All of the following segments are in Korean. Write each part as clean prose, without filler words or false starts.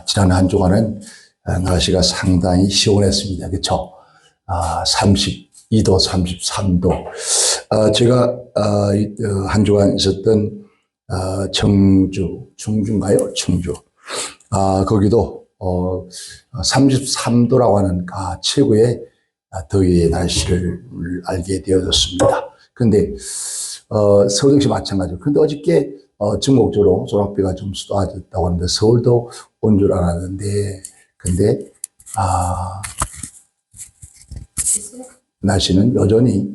지난 한 주간은 날씨가 상당히 시원했습니다. 그렇죠? 32도, 33도. 제가 한 주간 있었던 충주인가요? 충주. 거기도 33도라고 하는 최고의 더위의 날씨를 알게 되어졌습니다. 근데 서울 역시 마찬가지고. 근데 어저께 전국적으로 소낙비가 좀 쏟아졌다고 하는데 서울도 온 줄 알았는데, 근데 날씨는 여전히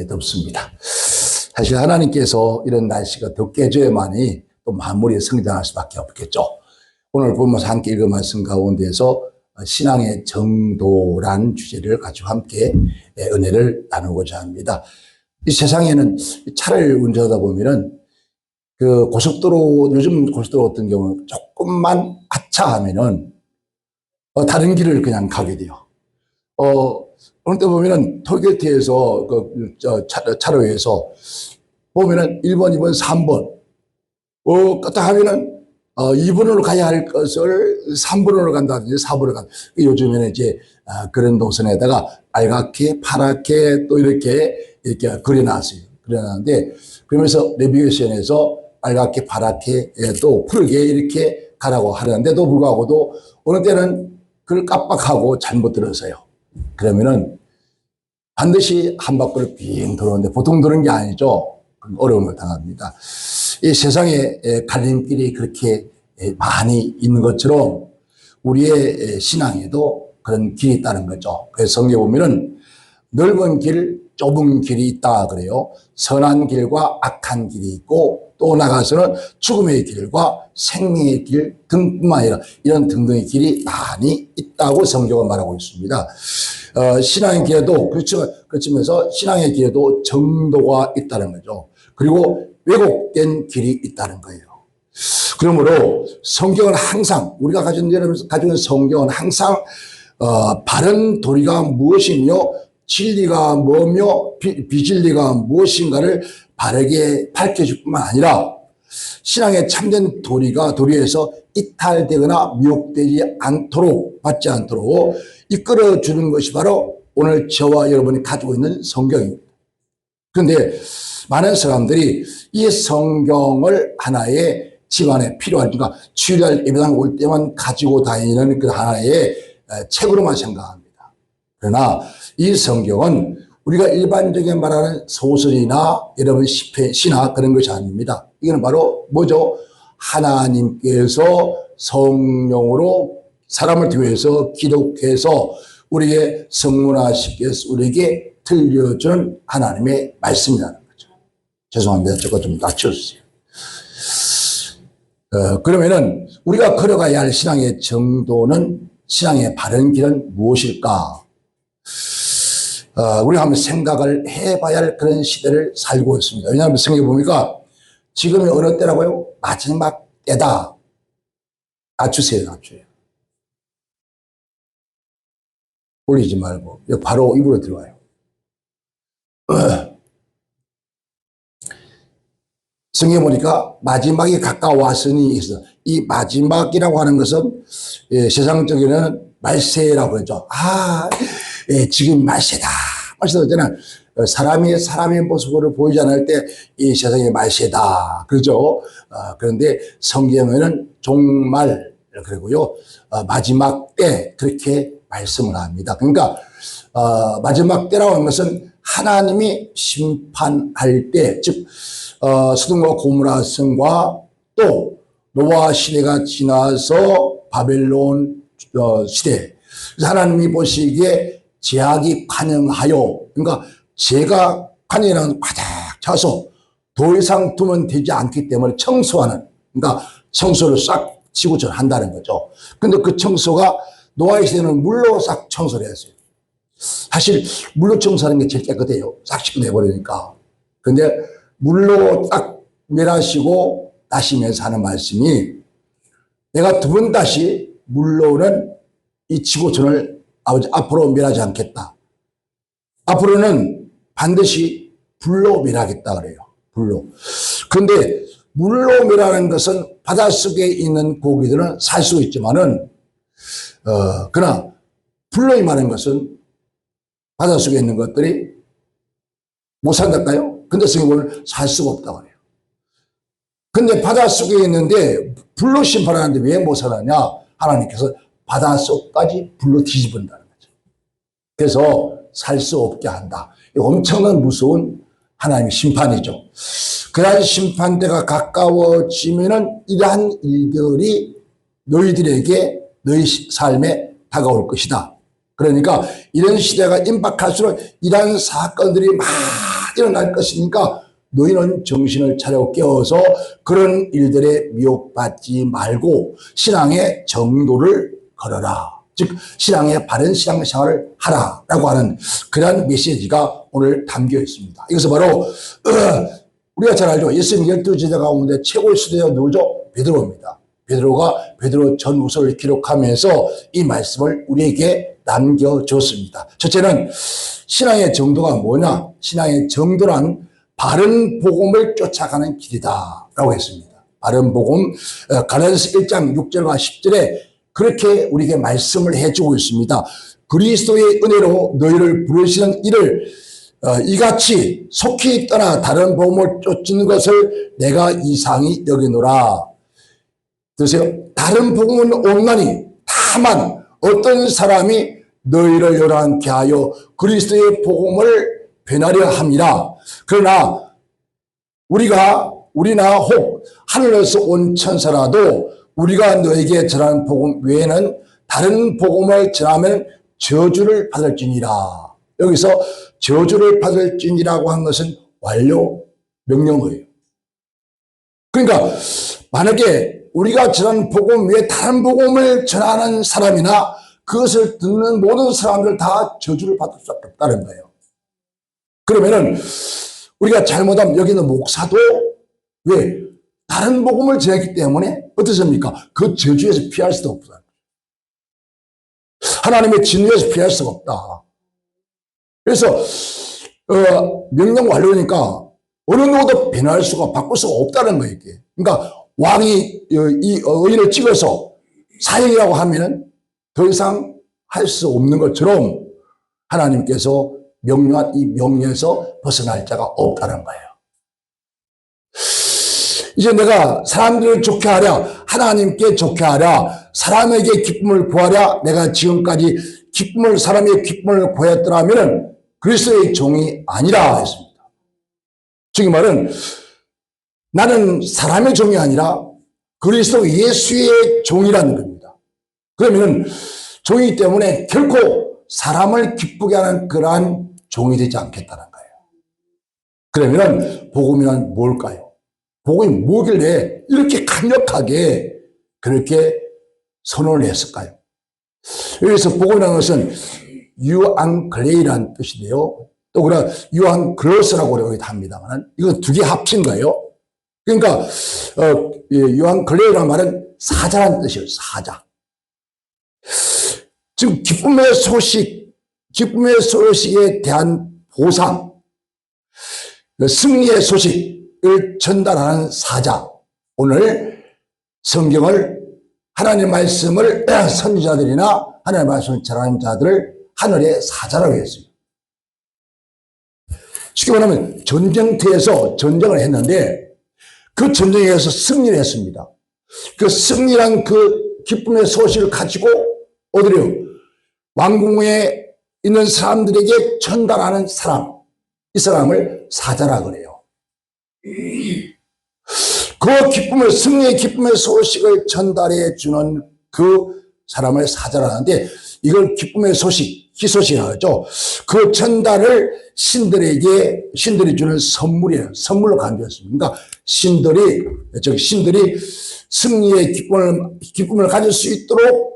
덥습니다. 사실 하나님께서 이런 날씨가 덥게 해줘야만이 또 만물이 성장할 수밖에 없겠죠. 오늘 보면서 함께 읽은 말씀 가운데서 신앙의 정도란 주제를 가지고 함께 은혜를 나누고자 합니다. 이 세상에는 차를 운전하다 보면은 요즘 고속도로 같은 경우는 조금만 하차하면은 다른 길을 그냥 가게 돼요. 어느 때 보면은 톨게이트에서 차로에서 보면은 1번, 2번, 3번 딱 하면은 2번으로 가야 할 것을 3번으로 간다든지 4번으로 간다. 요즘에는 이제 그런 동선에다가 빨갛게 파랗게 또 이렇게 그려놨어요. 그려놨는데 그러면서 내비게이션에서 빨갛게 파랗게 또 푸르게 이렇게 가라고 하는데도 불구하고도 어느 때는 그걸 깜빡하고 잘못 들어서요. 그러면은 반드시 한 바퀴를 빙 도는데 보통 도는 게 아니죠. 어려움을 당합니다. 이 세상에 갈림길이 그렇게 많이 있는 것처럼 우리의 신앙에도 그런 길이 있다는 거죠. 그래서 성경에 보면은 넓은 길, 좁은 길이 있다 그래요. 선한 길과 악한 길이 있고 또 나가서는 죽음의 길과 생명의 길 등뿐만 아니라 이런 등등의 길이 많이 있다고 성경은 말하고 있습니다. 신앙의 길에도 그렇지만서 신앙의 길에도 정도가 있다는 거죠. 그리고 왜곡된 길이 있다는 거예요. 그러므로 성경은 항상 우리가 가지고 있는 성경은 항상 바른 도리가 무엇이며 진리가 뭐며 비진리가 무엇인가를 바르게 밝혀줄 뿐만 아니라 신앙의 참된 도리에서 이탈되거나 미혹되지 않도록 받지 않도록 이끌어주는 것이 바로 오늘 저와 여러분이 가지고 있는 성경입니다. 그런데 많은 사람들이 이 성경을 하나의 집안에 필요하니까 주일날 예배당 올 때만 가지고 다니는 그 하나의 책으로만 생각합니다. 그러나 이 성경은 우리가 일반적인 말하는 소설이나 여러분 시나 그런 것이 아닙니다. 이건 바로 뭐죠? 하나님께서 성령으로 사람을 통해서 기록해서 우리에게 성문화시켜서 우리에게 들려주는 하나님의 말씀이라는 거죠. 죄송합니다. 저거 좀 낮춰주세요. 그러면은 우리가 걸어가야 할 신앙의 정도는 신앙의 바른 길은 무엇일까? 우리가 한번 생각을 해봐야 할 그런 시대를 살고 있습니다. 왜냐하면 성경에 보니까 지금이 어느 때라고요? 마지막 때다. 낮추세요. 올리지 말고 바로 입으로 들어와요. 성경에 보니까 마지막이 가까웠으니 있어. 이 마지막이라고 하는 것은 세상적에는 말세라고 그러죠. 지금 말세다. 말세다. 사람의 모습을 보이지 않을 때 이 세상의 말세다. 그렇죠? 그런데 성경에는 종말, 그리고요, 마지막 때 그렇게 말씀을 합니다. 그러니까, 마지막 때라고 하는 것은 하나님이 심판할 때, 즉, 소돔과 고모라 성과 또 노아 시대가 지나서 바벨론 시대. 하나님이 보시기에 죄악이 관영하여, 그러니까 죄가 관영이라는 바닥 차서 더 이상 두면 되지 않기 때문에 청소하는, 그러니까 청소를 싹 지구처럼 한다는 거죠. 근데 그 청소가 노아의 시대는 물로 싹 청소를 했어요. 사실 물로 청소하는 게 제일 깨끗해요. 싹 씻고 내버리니까. 근데 물로 딱 멸하시고 나시면서 하는 말씀이 내가 두 번 다시 물로는 이 지구촌을 앞으로 멸하지 않겠다. 앞으로는 반드시 불로 멸하겠다 그래요. 불로. 그런데 물로미라는 것은 바닷속에 있는 고기들은 살 수 있지만은, 그러나 불로임하는 것은 바닷속에 있는 것들이 못 산달까요? 근데 성경 보면 살 수가 없다고 해요. 근데 바닷속에 있는데 불로 심판하는데 왜 못 살았냐? 하나님께서 바닷속까지 불로 뒤집은다는 거죠. 그래서 살 수 없게 한다. 엄청난 무서운 하나님의 심판이죠. 그러한 심판대가 가까워지면은 이러한 일들이 너희들에게 너희 삶에 다가올 것이다. 그러니까 이런 시대가 임박할수록 이러한 사건들이 막 일어날 것이니까 너희는 정신을 차려 깨워서 그런 일들에 미혹받지 말고 신앙의 정도를 걸어라. 즉 신앙의 바른 신앙생활을 하라라고 하는 그런 메시지가 오늘 담겨 있습니다. 이것은 바로 우리가 잘 알죠. 예수님 12제자 가운데 최고의 수제자 누구죠? 베드로입니다. 베드로가 베드로 전후서를 기록하면서 이 말씀을 우리에게 남겨줬습니다. 첫째는 신앙의 정도가 뭐냐? 신앙의 정도란 바른 복음을 쫓아가는 길이다 라고 했습니다. 바른 복음, 갈라디아서 1장 6절과 10절에 그렇게 우리에게 말씀을 해주고 있습니다. 그리스도의 은혜로 너희를 부르시는 이를 이같이 속히 떠나 다른 복음을 쫓는 것을 내가 이상히 여기노라. 들으세요? 다른 복음은 없나니 다만 어떤 사람이 너희를 열한케 하여 그리스도의 복음을 변하려 함이라. 그러나 우리나 혹 하늘에서 온 천사라도 우리가 너에게 전하는 복음 외에는 다른 복음을 전하면 저주를 받을지니라. 여기서 저주를 받을지니라고 한 것은 완료 명령어예요. 그러니까 만약에 우리가 전하는 복음 외에 다른 복음을 전하는 사람이나 그것을 듣는 모든 사람들 다 저주를 받을 수 없다는 거예요. 그러면은 우리가 잘못하면 여기 있는 목사도 왜? 다른 복음을 전했기 때문에 어떻습니까? 그 저주에서 피할 수도 없다. 하나님의 진노에서 피할 수가 없다. 그래서 명령 완료니까 어느 누구도 변할 수가 바꿀 수가 없다는 거예요. 이게. 그러니까 왕이 이 의인을 찍어서 사형이라고 하면은 더 이상 할 수 없는 것처럼 하나님께서 명령한 이 명령에서 벗어날 자가 없다는 거예요. 이제 내가 사람들을 좋게 하랴, 하나님께 좋게 하랴, 사람에게 기쁨을 구하랴, 내가 지금까지 사람의 기쁨을 구했더라면 그리스도의 종이 아니라 했습니다. 즉 말은 나는 사람의 종이 아니라 그리스도 예수의 종이라는 겁니다. 그러면 종이기 때문에 결코 사람을 기쁘게 하는 그러한 종이 되지 않겠다는 거예요. 그러면 복음이란 뭘까요? 복음이 뭐길래 이렇게 강력하게 그렇게 선언을 했을까요? 여기서 복음이라는 것은 유앙글레이라는 뜻인데요. 또 그래 유앙글로스라고 여기도 합니다만 이건 두 개 합친 거예요. 그러니까 유앙글레이라는 말은 사자라는 뜻이에요. 사자. 지금 기쁨의 소식에 대한 보상, 승리의 소식을 전달하는 사자. 오늘 성경을 하나님의 말씀을 선지자들이나 하나님의 말씀을 전하는 자들을 하늘의 사자라고 했어요. 쉽게 말하면 전쟁터에서 전쟁을 했는데 그 전쟁에서 승리를 했습니다. 그 승리란 그 기쁨의 소식을 가지고 어디로 왕궁에 있는 사람들에게 전달하는 사람, 이 사람을 사자라 그래요. 그 기쁨을, 승리의 기쁨의 소식을 전달해 주는 그 사람을 사자라 하는데 이걸 기쁨의 소식, 희소식이라고 하죠. 그 전달을 신들이 주는 선물이에요. 선물로 간주했습니다. 그러니까 신들이 승리의 기쁨을 가질 수 있도록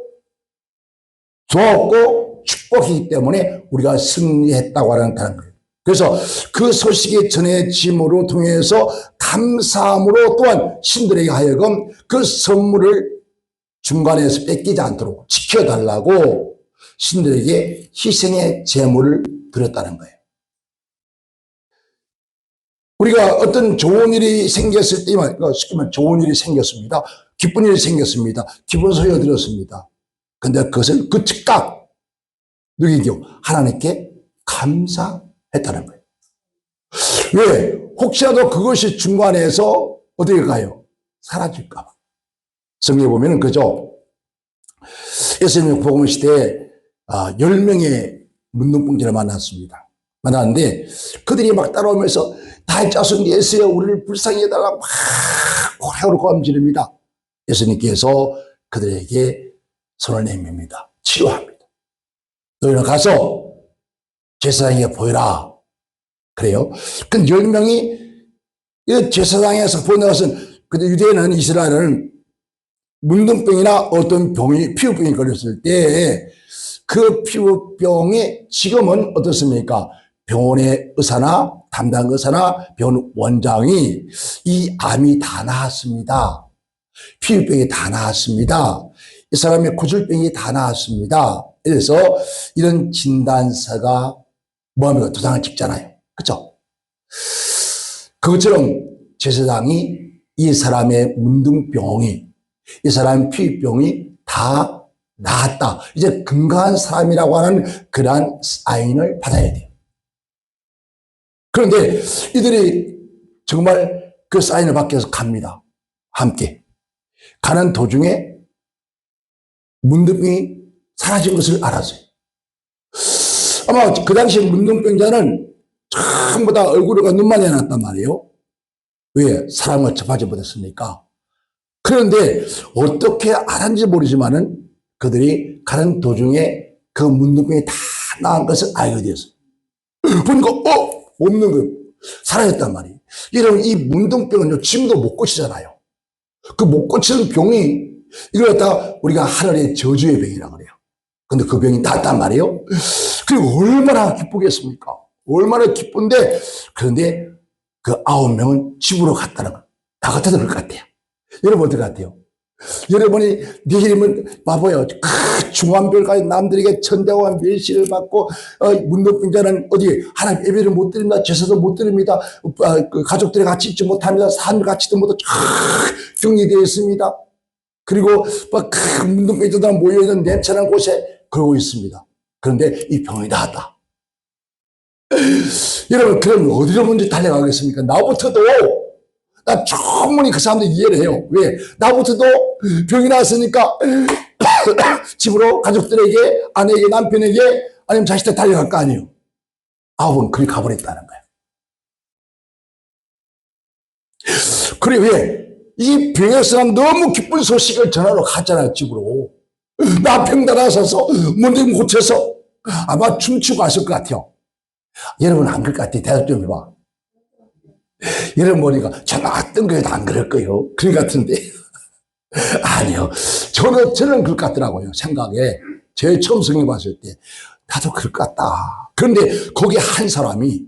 도왔고 축복이기 때문에 우리가 승리했다고 하는 거예요. 그래서 그 소식이 전해짐으로 통해서 감사함으로 또한 신들에게 하여금 그 선물을 중간에서 뺏기지 않도록 지켜달라고 신들에게 희생의 제물을 드렸다는 거예요. 우리가 어떤 좋은 일이 생겼을 때만, 쉽게 말하면 좋은 일이 생겼습니다. 기쁜 일이 생겼습니다. 기쁜 소리가 들었습니다. 근데 그것을 그 즉각 누구에게요? 하나님께 감사했다는 거예요. 왜? 혹시라도 그것이 중간에서 어디에 가요? 사라질까 봐. 성경에 보면은 그죠? 예수님 복음 시대에 10명의 문둥병자를 만났습니다. 만났는데 그들이 막 따라오면서 다윗 자손 예수여 우리를 불쌍히 해달라고 막 고래고래 고함지릅니다. 예수님께서 그들에게 손을 내밉니다. 치료합니다. 너희는 가서 제사장에게 보여라. 그래요. 그 10명이 제사장에서 보는 것은 근데 유대인은 이스라엘은 문둥병이나 어떤 병이 피부병이 걸렸을 때 그 피부병이 지금은 어떻습니까? 병원의 의사나 담당 의사나 병원 원장이 이 암이 다 나았습니다. 피부병이 다 나았습니다. 이 사람의 고질병이 다 나았습니다. 그래서 이런 진단서가 뭐합니까? 도장을 찍잖아요. 그렇죠? 그것처럼 제사장이 이 사람의 문둥병이 이 사람의 피부병이 다 나았다. 이제 건강한 사람이라고 하는 그러한 사인을 받아야 돼요. 그런데 이들이 정말 그 사인을 받기 위해서 갑니다. 함께. 가는 도중에 문둥병이 사라진 것을 알았어요. 아마 그 당시 문둥병자는 전부 다 얼굴과 눈만 해놨단 말이에요. 왜? 사람을 접하지 못했으니까. 그런데 어떻게 알았는지 모르지만은 그들이 가는 도중에 그 문둥병이 다 나은 것을 알게 되었어요. 보니까 없는 거예요. 사라졌단 말이에요. 여러분 이 문둥병은요 지금도 못 고치잖아요. 그 못 고치는 병이 이걸 갖다가 우리가 하늘의 저주의 병이라고 그래요. 근데 그 병이 낫단 말이에요. 그리고 얼마나 기쁘겠습니까? 얼마나 기쁜데 그런데 그 9명은 집으로 갔다는 거. 나 같아도 그럴 것 같아요. 여러분 어떨 것 같아요? 여러분이 네 이름은 봐봐요. 그 중환별까지 남들에게 천대와 멸시를 받고 문둥병자는 어디 하나님 예배를 못 드립니다. 제사도 못 드립니다. 그 가족들이 같이 있지 못합니다. 사람들 같이도 못하고 격리되어 있습니다. 그리고 막 그 문둥병자들 모여있는 냄새나는 곳에 그러고 있습니다. 그런데 이 병이 나았다. 여러분 그럼 어디로 먼저 달려가겠습니까? 나부터도 나 충분히 그 사람들 이해를 해요. 왜? 나부터도 병이 났으니까 집으로 가족들에게 아내에게 남편에게 아니면 자식들 달려갈 거 아니에요. 9은 그리 가버렸다는 거예요. 그래 왜? 이 병에서 너무 기쁜 소식을 전하러 갔잖아요. 집으로. 나 병 달아서서 문둥 고쳐서 아마 춤추고 왔을 것 같아요. 여러분 안 그럴 것 같아요. 대답 좀 해봐. 여러분 보니까 저 나왔던 거에도 안 그럴 거예요. 그럴 것 같은데. 아니요. 저는 그럴 것 같더라고요. 생각에. 제일 처음 성경 봤을 때. 나도 그럴 것 같다. 그런데 거기 한 사람이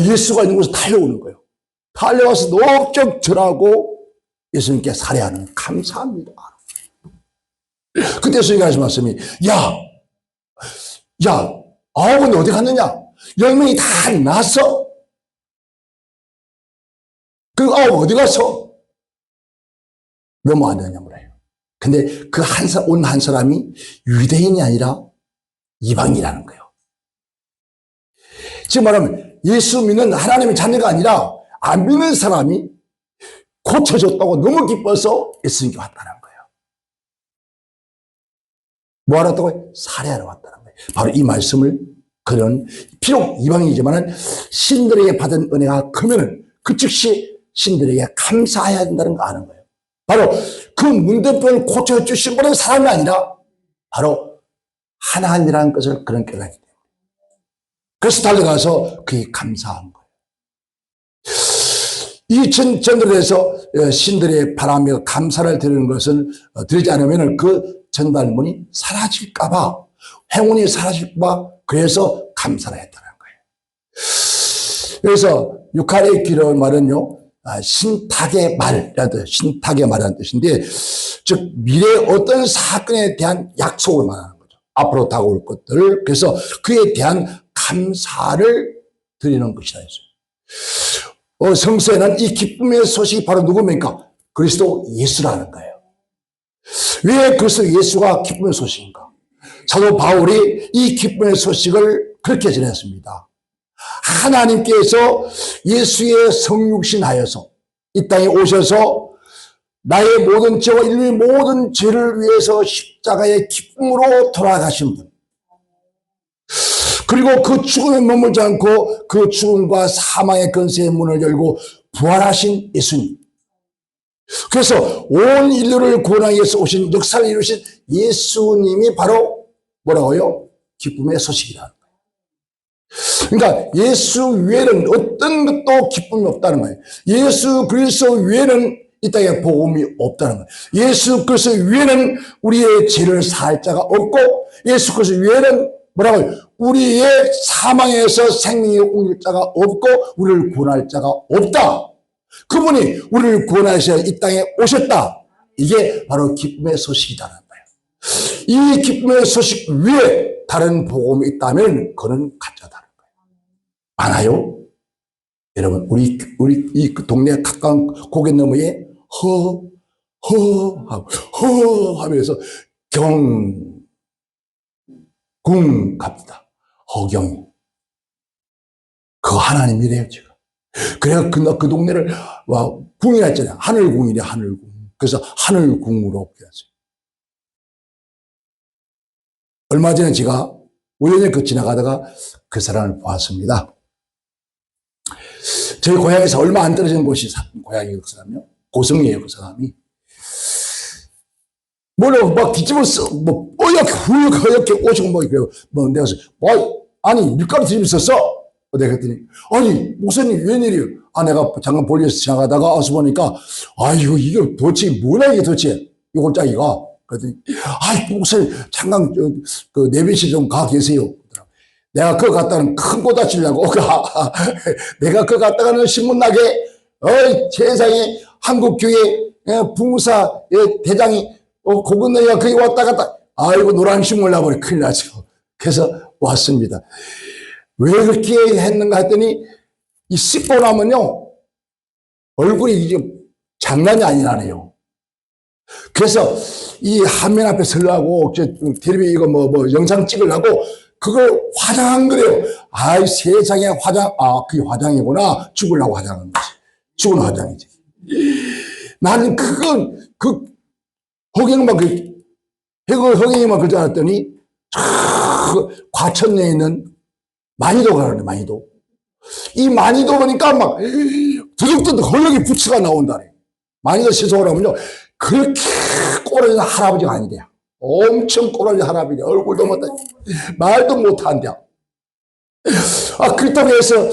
예수가 있는 곳에 달려오는 거예요. 달려와서 넓적 절하고 예수님께 살해하는 감사합니다. 그때 예수님이 하신 말씀이 야 9은 어디 갔느냐? 10명이 다 났어. 그 9 어디 갔어? 너무 안 되냐 물어요. 근데 그 온 한 사람이 유대인이 아니라 이방이라는 거예요. 지금 말하면 예수 믿는 하나님의 자녀가 아니라 안 믿는 사람이 고쳐졌다고 너무 기뻐서 예수님께 왔다는 거예요. 뭐 하러 왔다고요? 살해하러 왔다는 거예요. 바로 이 말씀을 그런 비록 이방이지만 신들에게 받은 은혜가 크면은 그 즉시 신들에게 감사해야 된다는 거 아는 거예요. 바로 그 문둥병을 고쳐주신 분은 사람이 아니라 바로 하나님이라는 것을 그런 깨닫게 돼요. 그래서 달려가서 그게 감사한 거예요. 이 전달에서 신들의 바람에 감사를 드리는 것은 드리지 않으면 그 전달문이 사라질까봐 행운이 사라질까봐 그래서 감사를 했다는 거예요. 그래서 유카리의 기록의 말은요 신탁의 말이라는 뜻인데 즉 미래의 어떤 사건에 대한 약속을 말하는 거죠. 앞으로 다가올 것들을 그래서 그에 대한 감사를 드리는 것이다 했어요. 성서에는 이 기쁨의 소식이 바로 누굽니까? 그리스도 예수라는 거예요. 왜 그리스도 예수가 기쁨의 소식인가? 사도 바울이 이 기쁨의 소식을 그렇게 전했습니다. 하나님께서 예수의 성육신하여서 이 땅에 오셔서 나의 모든 죄와 인류의 모든 죄를 위해서 십자가의 기쁨으로 돌아가신 분, 그리고 그 죽음에 머물지 않고 그 죽음과 사망의 권세의 문을 열고 부활하신 예수님, 그래서 온 인류를 구원하기 위해서 오신 역사를 이루신 예수님이 바로 뭐라고요? 기쁨의 소식이라는 거예요. 그러니까 예수 외에는 어떤 것도 기쁨이 없다는 거예요. 예수 그리스도 외에는 이 땅에 복음이 없다는 거예요. 예수 그리스도 외에는 우리의 죄를 살 자가 없고, 예수 그리스도 외에는 뭐라고요? 우리의 사망에서 생명에 옮길 자가 없고 우리를 구원할 자가 없다. 그분이 우리를 구원하셔 이 땅에 오셨다. 이게 바로 기쁨의 소식이라는 거예요. 이 기쁨의 소식 위에 다른 복음이 있다면 그는 가짜다는 거예요. 많아요? 여러분, 우리 이 동네 가까운 고개 너머에 허 하면서 gung 갑니다. 허경이. 그거 하나님이래요, 지금. 그래야 그 동네를, 궁이라 했잖아요. 하늘궁이래, 하늘궁. 그래서 하늘궁으로 표현했어요. 얼마 전에 제가 우연히 지나가다가 그 사람을 보았습니다. 저희 고향에서 얼마 안 떨어진 곳이 고향이에요, 그 사람이요. 고성이에요, 그 사람이. 뭐라고 막 뒤집어서, 허옇게 오시고 그래요. 내가 아니, 밀가루 뒤집었었어? 내가 그랬더니, 아니, 목사님, 웬일이에요? 내가 잠깐 볼일에서 지나가다가 와서 보니까, 이게 도대체 뭐냐, 이게 도대체, 이 골짜기가. 그랬더니, 목사님, 잠깐, 내비실 좀 가 계세요. 내가 그거 갔다가는 큰 거 다치려고, 내가 그거 갔다가는 신문나게, 세상에 한국교회 부무사 대장이, 고건너야 거기 왔다 갔다, 노란 신문 나버려, 큰일 나죠. 그래서 왔습니다. 왜 그렇게 했는가 했더니, 이 씻고 나면요, 얼굴이 이게 장난이 아니라네요. 그래서 이 화면 앞에 서려고, 텔레비 이거 영상 찍으려고, 그걸 화장한 거래요. 세상에 그게 화장이구나. 죽으려고 화장한 거지. 죽은 화장이지. 나는 허경이만 그러지 않았더니, 과천내에 있는 마니도가 그러네, 마니도. 이 마니도 보니까 두둑두둑 헐렁이 부츠가 나온다네. 마니도 시소를 하면요, 그렇게 꼬라진 할아버지가 아니래요. 엄청 꼬라진 할아버지, 얼굴도 말도 못한대요. 그렇다고 해서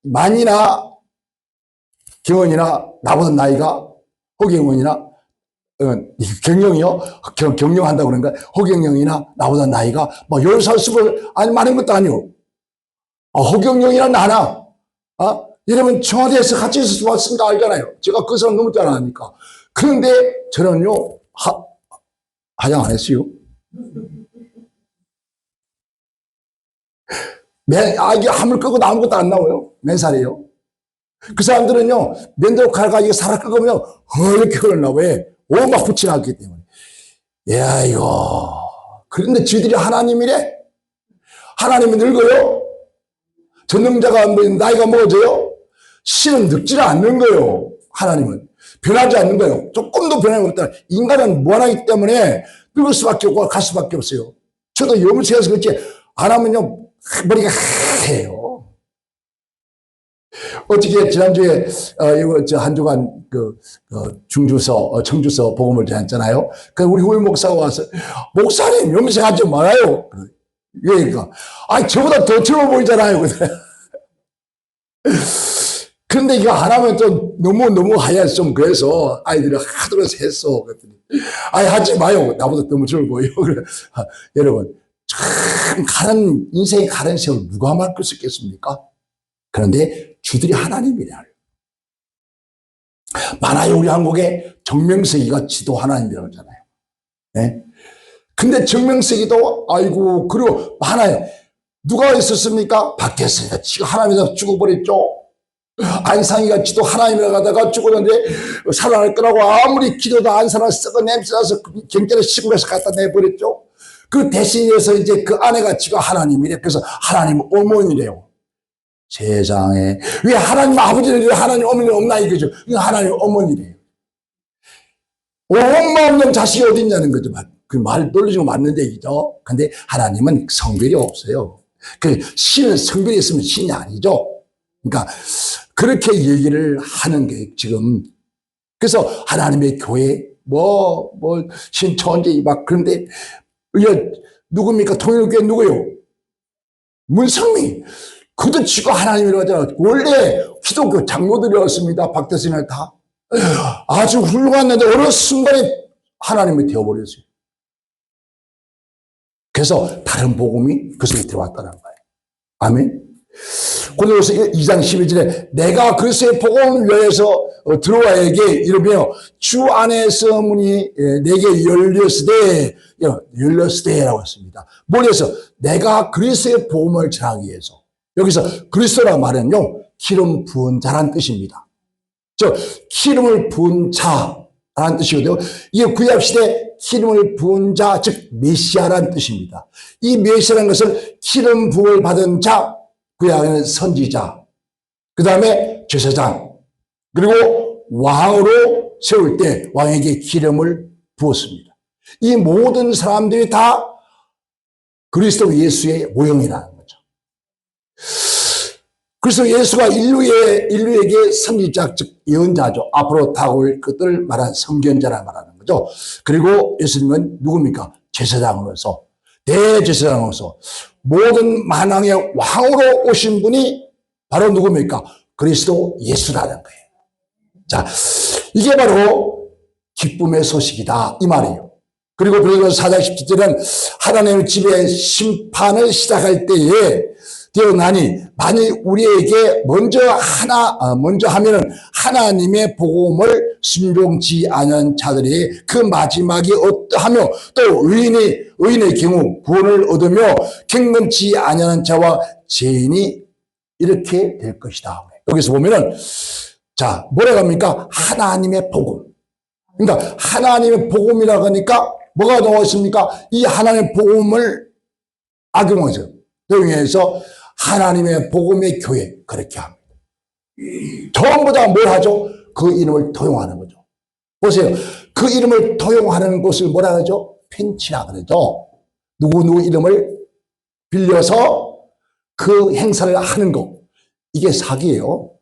만이나 경원이나 나보다 나이가, 허경원이나 경영이요? 경영한다고 그러는가? 허경영이나 나보다 나이가 10살, 20살, 많은 것도 아니요. 허경영이나 나나, 여러분, 청와대에서 같이 있어서 왔으니까 알잖아요. 제가 그 사람 너무 잘 아니까. 그런데 저는요, 화장 안 했어요. 이게 함을 끄고 아무것도 안 나와요. 맨살이에요. 그 사람들은요, 맨대로 가가지고 살을 끄고면 이렇게 흘러나. 왜? 막 붙여놨기 때문에. 이거. 그런데 쥐들이 하나님이래? 하나님이 늙어요? 전능자가 나이가 먹어져요? 신은 늙지를 않는 거예요. 하나님은. 변하지 않는 거예요. 조금도 변함이 없다. 인간은 무한하기 때문에 늙을 수밖에 없고 갈 수밖에 없어요. 저도 염색해서 그렇지 안 하면요, 머리가 하얘요. 어떻게 지난주에 이거 한 주간 청주서 복음을 전했잖아요. 우리 후임 목사가 와서 목사님 염색하지 말아요. 왜 그러니까 저보다 더 젊어 보이잖아요. 그런데 이거 안 하면 좀 너무 하얘서 좀 그래서 아이들이 하도 했어. 그랬더니 하지 마요. 나보다 너무 젊어 보여. 여러분, 참 인생의 가는 세월 누가 막을 수 있겠습니까? 그런데 주들이 하나님이래요. 많아요. 우리 한국에 정명석이가 지도 하나님이라고 하잖아요. 네? 근데 정명석이도 그리고 많아요. 누가 있었습니까? 밖에서 지가 하나님이다 죽어버렸죠. 안상이가 지도 하나님이라 하다가 죽었는데 살아날 거라고 아무리 기도도 안 살아 썩어 냄새나서 경찰에 신고해서 갖다 내버렸죠. 그 대신해서 이제 그 아내가 지가 하나님이래. 그래서 하나님 어머니래요. 세상에 왜 하나님 아버지는 하나님 어머니 없나 이거죠. 하나님 어머니래요. 엄마 없는 자식이 어디 있냐는 거죠. 그 말 놀리지고 맞는 얘기죠. 근데 하나님은 성별이 없어요. 그 신은 성별이 있으면 신이 아니죠. 그러니까 그렇게 얘기를 하는 게 지금 그래서 하나님의 교회 신천지 막 그런데 이게 누굽니까? 통일교회 누구요? 문성미. 그도 지가 하나님이라고 하잖아. 원래 기독교 장로들이었습니다. 박대신을 다. 아주 훌륭했는데 어느 순간에 하나님이 되어버렸어요. 그래서 다른 복음이 그 속에 들어왔다는 거예요. 아멘. 고린도후서 2장 11절에 내가 그리스도의 복음을 위하여서 들어와에게 이르며 주 안에서 문이 내게 열렸으되라고 했습니다. 뭘 해서? 내가 그리스도의 복음을 전하기 위해서. 여기서 그리스도라는 말은요, 기름 부은 자란 뜻입니다. 기름을 부은 자라는 뜻이거든요. 이게 구약시대 기름을 부은 자, 즉 메시아라는 뜻입니다. 이 메시아라는 것을 기름 부을 받은 자, 구약에는 선지자, 그 다음에 제사장, 그리고 왕으로 세울 때 왕에게 기름을 부었습니다. 이 모든 사람들이 다 그리스도 예수의 모형이라는 거죠. 그래서 예수가 인류에게 선지자, 즉 예언자죠. 앞으로 다가올 것들을 말한 선견자라 말하는 거죠. 그리고 예수님은 누굽니까? 제사장으로서, 대제사장으로서 모든 만왕의 왕으로 오신 분이 바로 누굽니까? 그리스도 예수라는 거예요. 자, 이게 바로 기쁨의 소식이다 이 말이에요. 그리고 베드로서 4장 17절은 하나님의 집에 심판을 시작할 때에 되어나니 만일 우리에게 먼저 하면은 하나님의 복음을 순종치 않은 자들이 그 마지막이 어떠하며 또 의인의 경우 구원을 얻으며 경건치 않은 자와 죄인이 이렇게 될 것이다. 여기서 보면은 자 뭐라고 합니까? 하나님의 복음. 그러니까 하나님의 복음이라고 하니까 뭐가 나와 있습니까? 이 하나님의 복음을 악용해서 하나님의 복음의 교회 그렇게 합니다. 전부 다 뭘 하죠? 그 이름을 도용하는 거죠. 보세요. 그 이름을 도용하는 것을 뭐라 하죠? 펜치라 그러죠. 누구 이름을 빌려서 그 행사를 하는 거. 이게 사기예요.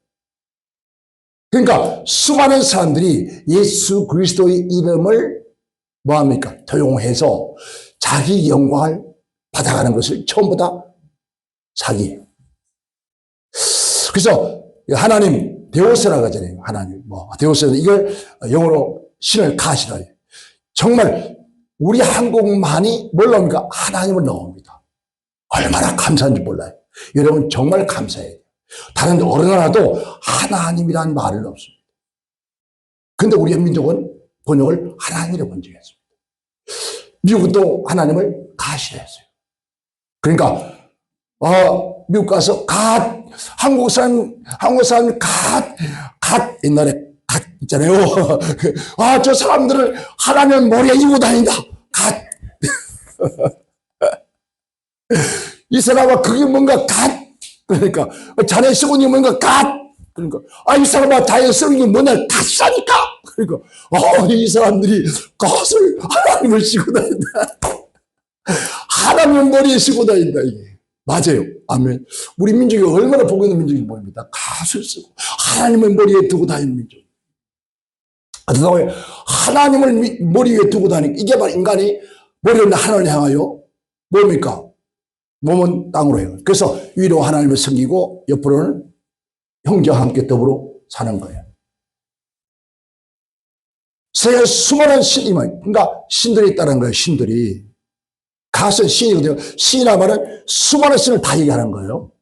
그러니까 수많은 사람들이 예수 그리스도의 이름을 뭐합니까? 도용해서 자기 영광을 받아가는 것을 전부 다 사기예요. 그래서 하나님 데오스라고 하잖아요. 하나님 데오스는 이걸 영어로 신을 가시라 해요. 정말 우리 한국만이 뭘 넣습니까? 하나님을 넣습니다. 얼마나 감사한지 몰라요. 여러분 정말 감사해요. 다른 데 어느 나라도 하나님이란 말을 없습니다. 근데 우리 민족은 번역을 하나님으로 번역했습니다. 미국도 하나님을 가시라 했어요. 그러니까 미국 가서 한국 사람 옛날에 있잖아요. 저 사람들을 하나님 머리에 이고 다닌다. 이 사람아 그게 뭔가 그러니까 자네 쓰고 있는 뭔가 그러니까 이 사람아 자네 쓰고 있는 뭐냐 갓사니까. 그러니까 이 사람들이 갓을 하나님을 쓰고 다닌다. 하나님 머리에 쓰고 다닌다 이게. 맞아요. 아멘. 우리 민족이 얼마나 복 있는 민족인지 모릅니다. 갓을 쓰고 하나님을 머리에 두고 다니는 민족. 하나님을 머리 위에 두고 다니는 이게 바로 인간이 머리는 하늘을 향하여 뭡니까? 몸은 땅으로 해요. 그래서 위로 하나님을 섬기고 옆으로는 형제와 함께 더불어 사는 거예요. 세상에 수많은 신이 그러니까 신들이 있다는 거예요. 신들이. 갓은 신이거든요. 신이라 말은 수많은 신을 다 얘기하는 거예요.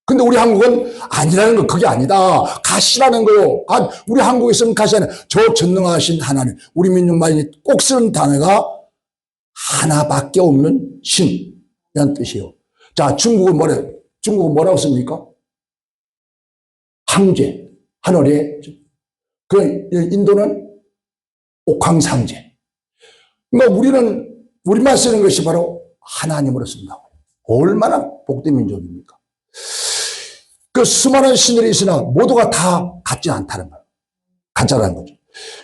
근데 우리 한국은 아니라는 거 그게 아니다. 갓이라는 거요. 우리 한국에서는 갓이 아니라 저 전능하신 하나님. 우리 민족만이 꼭 쓰는 단어가 하나밖에 없는 신이라는 뜻이에요. 자, 중국은 뭐라고 씁니까? 항제, 하늘에. 그 인도는 옥황상제. 그러니까 우리만 쓰는 것이 바로 하나님으로 쓴다고. 얼마나 복된 민족입니까? 그 수많은 신들이 있으나 모두가 다 같지 않다는 거예요. 가짜라는 거죠.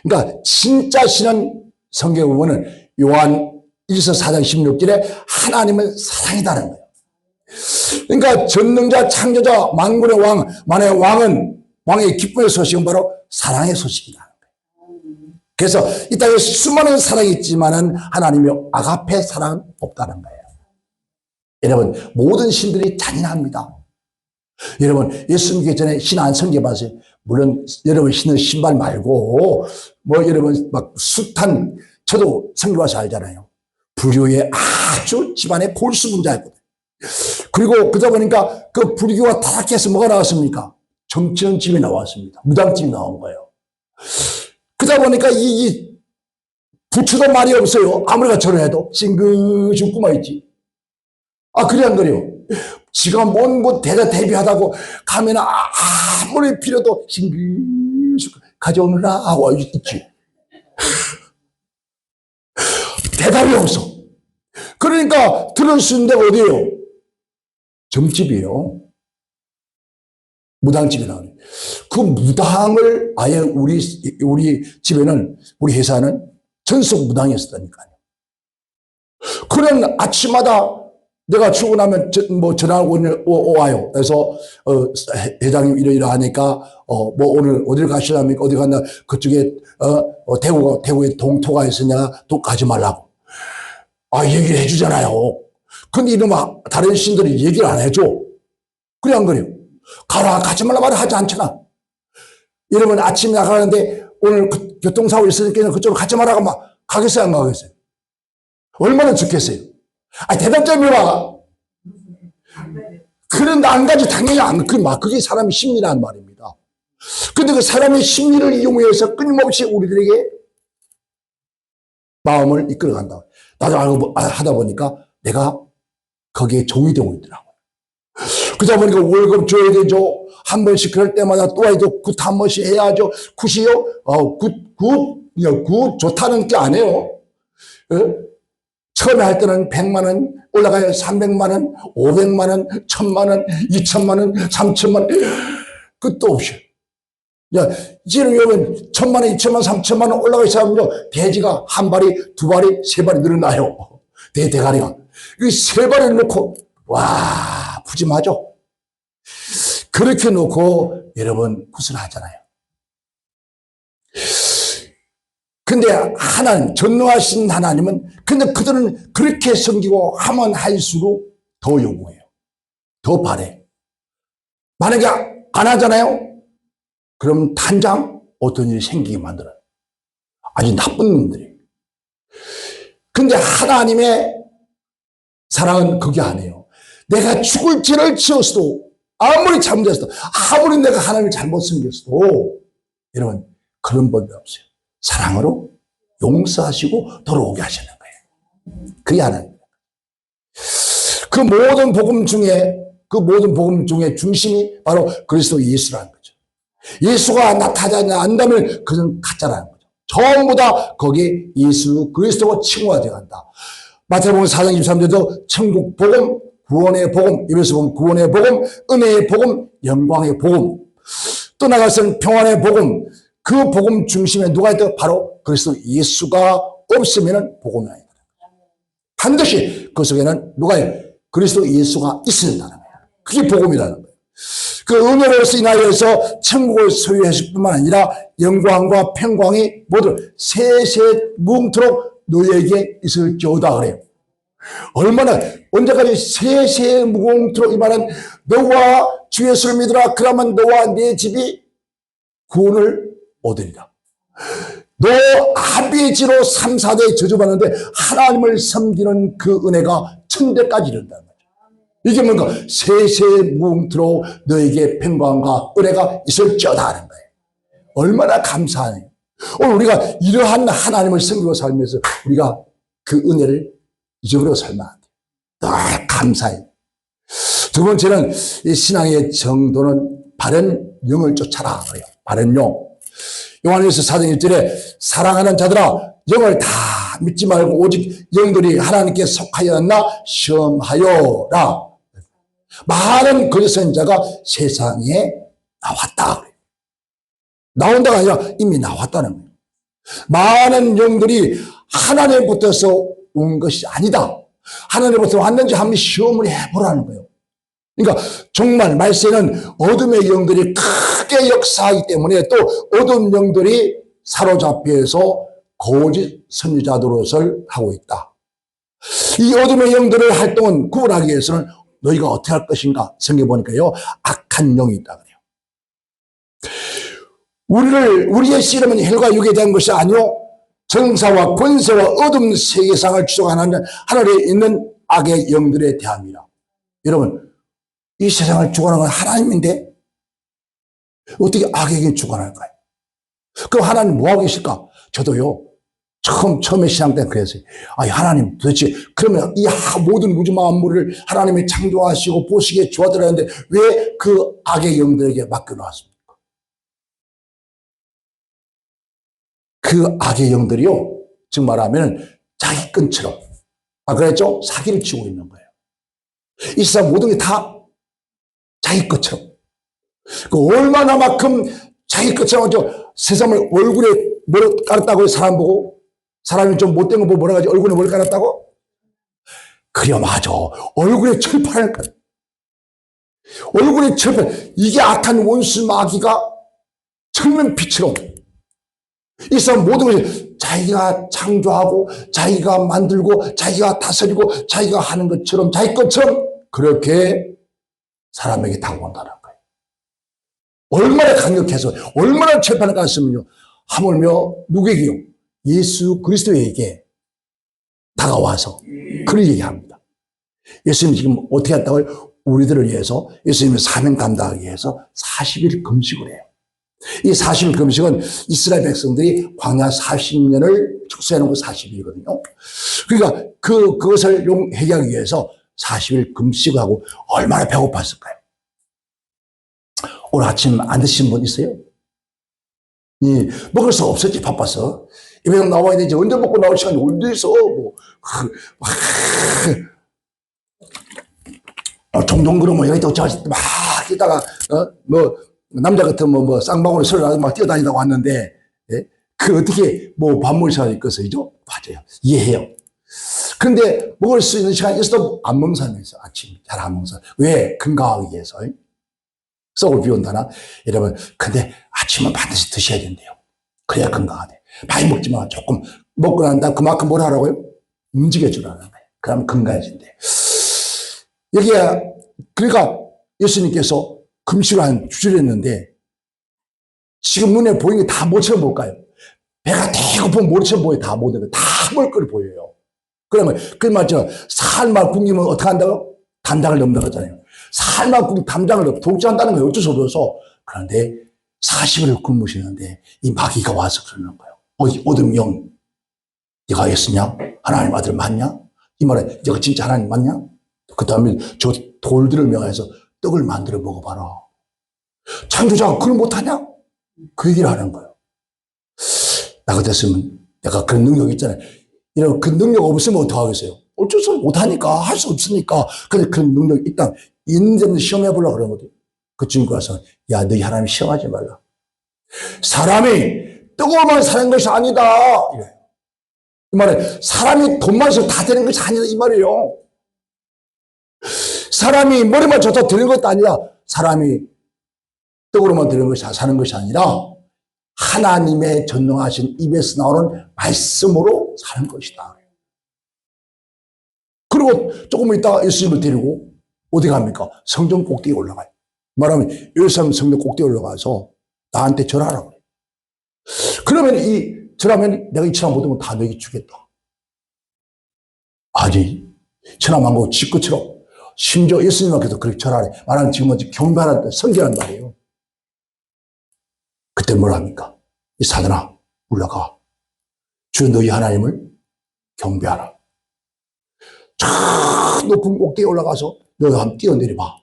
그러니까 진짜 신은 성경에 보면은 요한 1서 4장 16절에 하나님은 사랑이다는 거예요. 그러니까 전능자, 창조자, 만군의 왕, 만의 왕은 왕의 기쁨의 소식은 바로 사랑의 소식이라는 거예요. 그래서 이 땅에 수많은 사랑이 있지만은 하나님의 아가페 사랑은 없다는 거예요. 여러분, 모든 신들이 잔인합니다. 여러분, 예수 믿기 전에 신 안 섬겨봤어요? 물론 여러분 신은 신발 말고 뭐 여러분 막 숱한, 저도 섬겨봐서 알잖아요. 불교의 아주 집안의 골수 분자였거든요. 그리고 그러다 보니까 그 불교가 타락해서 뭐가 나왔습니까? 정치는 집이 나왔습니다. 무당집이 나온 거예요. 그러다 보니까 이 부처도 말이 없어요. 아무리가 절을 해도 싱긋이 웃고만 있지. 아, 그래 안 그래요? 지가 먼 곳 대비하다고 가면 아무리 필요도 싱긋이 가져오느라 하고 있지. 대답이 없어. 그러니까 들을 수 있는 데가 어디예요? 점집이에요. 무당집이 나오네. 그 무당을 아예 우리 집에는, 우리 회사는 전속 무당이었다니까요. 그런 아침마다 내가 출근하면 전화하고 와요. 그래서 회장님 이러이러하니까 뭐 오늘 어딜 가시랍니까? 어디 갔나? 그쪽에 대구에 동토가 있으냐? 또 가지 말라고. 아, 얘기를 해주잖아요. 근데 이놈아, 다른 신들이 얘기를 안 해줘. 그래 안 그래요? 가라, 가지 말라 말을 하지 않잖아. 여러분 아침에 나가는데 오늘 교통사고 있으니까 그쪽으로 가지 말라고 막 가겠어요, 안 가겠어요? 얼마나 좋겠어요? 아, 대답 좀 해봐. 그런데 안 가지, 당연히 안, 그게 사람의 심리란 말입니다. 근데 그 사람의 심리를 이용해서 끊임없이 우리들에게 마음을 이끌어 간다. 나도 알고 하다 보니까 내가 거기에 종이 되고 있더라고요. 그러다 보니까 월급 줘야 되죠. 한 번씩 그럴 때마다 또 해도 굿 한 번씩 해야죠. 굿이요? 굿 좋다는 게 아니에요. 처음에 할 때는 100만 원 올라가요. 300만 원, 500만 원, 1000만 원, 2000만 원, 3000만 원, 끝도 없이. 야, 지금 여러분 1000만 원, 2000만 원, 3000만 원 올라가 있으면요, 돼지가 한 발이, 두 발이, 세 발이 늘어나요. 대가리가. 이 세 발을 놓고, 와, 푸짐하죠? 그렇게 놓고 여러분 굿을 하잖아요. 근데 하나님, 전능하신 하나님은, 근데 그들은 그렇게 섬기고 하면 할수록 더 요구해요. 더 바래. 만약에 안 하잖아요? 그럼 단장 어떤 일이 생기게 만들어요. 아주 나쁜 놈들이에요. 근데 하나님의 사랑은 그게 아니에요. 내가 죽을 죄를 지었어도, 아무리 잘못했어도, 아무리 내가 하나님을 잘못 섬겼어도, 여러분, 그런 법이 없어요. 사랑으로 용서하시고 돌아오게 하시는 거예요. 그게 하나님. 그 모든 복음 중에 중심이 바로 그리스도 예수라는 거죠. 예수가 나타나지 않는다면 그는 가짜라는 거죠. 전부 다 거기에 예수 그리스도가 칭호가 되어간다. 마태복음 4장 23절도 천국 복음, 구원의 복음, 입에서 보면 구원의 복음, 은혜의 복음, 영광의 복음, 또 나가서는 평안의 복음, 그 복음 중심에 누가 있다? 바로 그리스도 예수가 없으면 복음이 아니다. 반드시 그 속에는 누가 있다? 그리스도 예수가 있어야 한다는 거예요. 그게 복음이라는 거예요. 그 은혜로서 인하여서 천국을 소유하실 뿐만 아니라 영광과 평강이 모두 세세 무궁토록 너에게 있을지어다 그래요. 얼마나, 언제까지 세세 무궁토록, 이 말은 너와 주 예수를 믿으라. 그러면 너와 네 집이 구원을 얻으리라. 너 아비지로 3, 4대에 저주받는데 하나님을 섬기는 그 은혜가 천대까지 이른다는 거죠. 이게 뭔가 세세 무궁토록 너에게 평강과 은혜가 있을지어다 하는 거예요. 얼마나 감사하네요. 오늘 우리가 이러한 하나님을 섬기고 살면서 우리가 그 은혜를 잊어버리고 살면 안 돼요. 늘 감사해요. 두 번째는 이 신앙의 정도는 바른 영을 쫓아라 그래요. 바른 영. 요한일서 4장 1절에 사랑하는 자들아 영을 다 믿지 말고 오직 영들이 하나님께 속하였나 시험하여라. 많은 거짓 선지자가 세상에 나왔다. 나온다가 아니라 이미 나왔다는 거예요. 많은 영들이 하나님부터서 온 것이 아니다. 하나님부터 왔는지 한번 시험을 해보라는 거예요. 그러니까 정말 말세는 어둠의 영들이 크게 역사하기 때문에 또 어둠 영들이 사로잡혀서 거짓 선지자들을 하고 있다. 이 어둠의 영들의 활동은 구분하기 위해서는 너희가 어떻게 할 것인가? 성경에 보니까요, 악한 영이 있다 그래요. 우리의 씨름은 혈과 육에 대한 것이 아니요 정사와 권세와 어둠 세계상을 주관하는 하늘에 있는 악의 영들에 대함이라. 여러분, 이 세상을 주관하는 건 하나님인데 어떻게 악에게 주관할까요? 그럼 하나님 뭐하고 계실까? 저도요, 처음에 신앙 때 그랬어요. 하나님 도대체 그러면 이 모든 우주 만물을 하나님이 창조하시고 보시기에 주어드렸는데 왜 그 악의 영들에게 맡겨놓았습니까? 그 악의 영들이요, 즉 말하면 자기 끈처럼, 그랬죠? 사기를 치고 있는 거예요. 이 세상 모든 게 다 자기 것처럼. 얼마나만큼 자기 것처럼 세상을 얼굴에 뭘 깔았다고 사람 보고, 사람이 좀 못된 거 보고 뭐라 하지? 얼굴에 뭘 깔았다고? 그래, 맞아. 얼굴에 철판을 깔았다. 얼굴에 철판. 이게 악한 원수 마귀가 철면 빛처럼. 이 사람 모든 것이 자기가 창조하고 자기가 만들고 자기가 다스리고 자기가 하는 것처럼 자기 것처럼 그렇게 사람에게 다가온다는 거예요. 얼마나 강력해서 얼마나 철판을 깔았으면요, 하물며 누구에게요? 예수 그리스도에게 다가와서 그를 얘기합니다. 예수님 지금 어떻게 했다고요? 우리들을 위해서, 예수님의 사명 감당하기 위해서 40일 금식을 해요. 이 40일 금식은 이스라엘 백성들이 광야 40년을 축소해 놓은 40일이거든요. 그러니까 그것을 해결하기 위해서 40일 금식을 하고 얼마나 배고팠을까요? 오늘 아침 안 드신 분 있어요? 먹을 수 없었지, 바빠서. 입에 나와야 되지. 언제 먹고 나올 시간이 언제 있어? 종종 그러면 여기 또 막 있다가, 남자 같으면 쌍방울에 설을 막 뛰어다니다가 왔는데, 예? 어떻게 밥물 시간이 있겠어요? 맞아요. 이해해요. 그런데 먹을 수 있는 시간이 있어도 안 먹는 사람이 있어요. 아침 잘 안 먹는 사람. 왜? 건강하기 위해서. 썩을 비운다나? 여러분, 근데 아침은 반드시 드셔야 된대요. 그래야 건강하대. 많이 먹지만 조금 먹고 난 다음 그만큼 뭘 하라고요? 움직여주라는 거예요. 그러면 건강해진대. 여기야, 그러니까 예수님께서 금식을 한 주를 했는데 지금 눈에 보이는 게 다 뭐처럼 볼까요? 배가 되게 고프면 뭐처럼 보여요? 다 모든 거. 다 먹을 걸 보여요. 그러면, 맞죠? 살만 굶기면 어떻게 한다고? 담장을 넘는다고 하잖아요. 살만 굶기면 담장을 독재한다는 거예요. 어쩔 수 없어서. 그런데 40일을 굶으시는데 이 마귀가 와서 그러는 거예요. 어둠 영, 네가 예수냐? 하나님 아들 맞냐? 이 말에 네가 진짜 하나님 맞냐? 그 다음에 저 돌들을 명해서 떡을 만들어 먹어봐라. 창조자가 그걸 못하냐? 그 얘기를 하는 거예요. 나 같았으면 내가 그런 능력이 있잖아요. 이런 그 능력 없으면 어떡하겠어요? 어쩔 수 못하니까, 할 수 없으니까. 근데 그런 능력이 일단 있는데 시험해보려고 그런 거죠. 그 친구가 와서, 야, 너희 하나님 시험하지 말라. 사람이 뜨거워만 사는 것이 아니다. 이래요. 이 말에 사람이 돈만 있어도 다 되는 것이 아니다. 이 말이에요. 사람이 머리만 좋다 되는 것도 아니라 사람이 떡으로만 되는 것이 사는 것이 아니라 하나님의 전능하신 입에서 나오는 말씀으로 사는 것이다. 그리고 조금 있다가 예수님을 데리고 어디 갑니까? 성전 꼭대기에 올라가요. 말하면 예루살렘 성전 꼭대기에 올라가서 나한테 절하라고 그래요. 그러면 절하면 내가 이 천하 모든 건 다 너에게 주겠다. 아니, 천하만국 지 것처럼 심지어 예수님께서 그렇게 절하래. 말하면 지금은 경배하는, 성결한 말이에요. 그때 뭘 합니까? 이 사단아, 올라가. 주 너희 하나님을 경배하라. 저 높은 꼭대기에 올라가서 너희 한번 뛰어내려봐.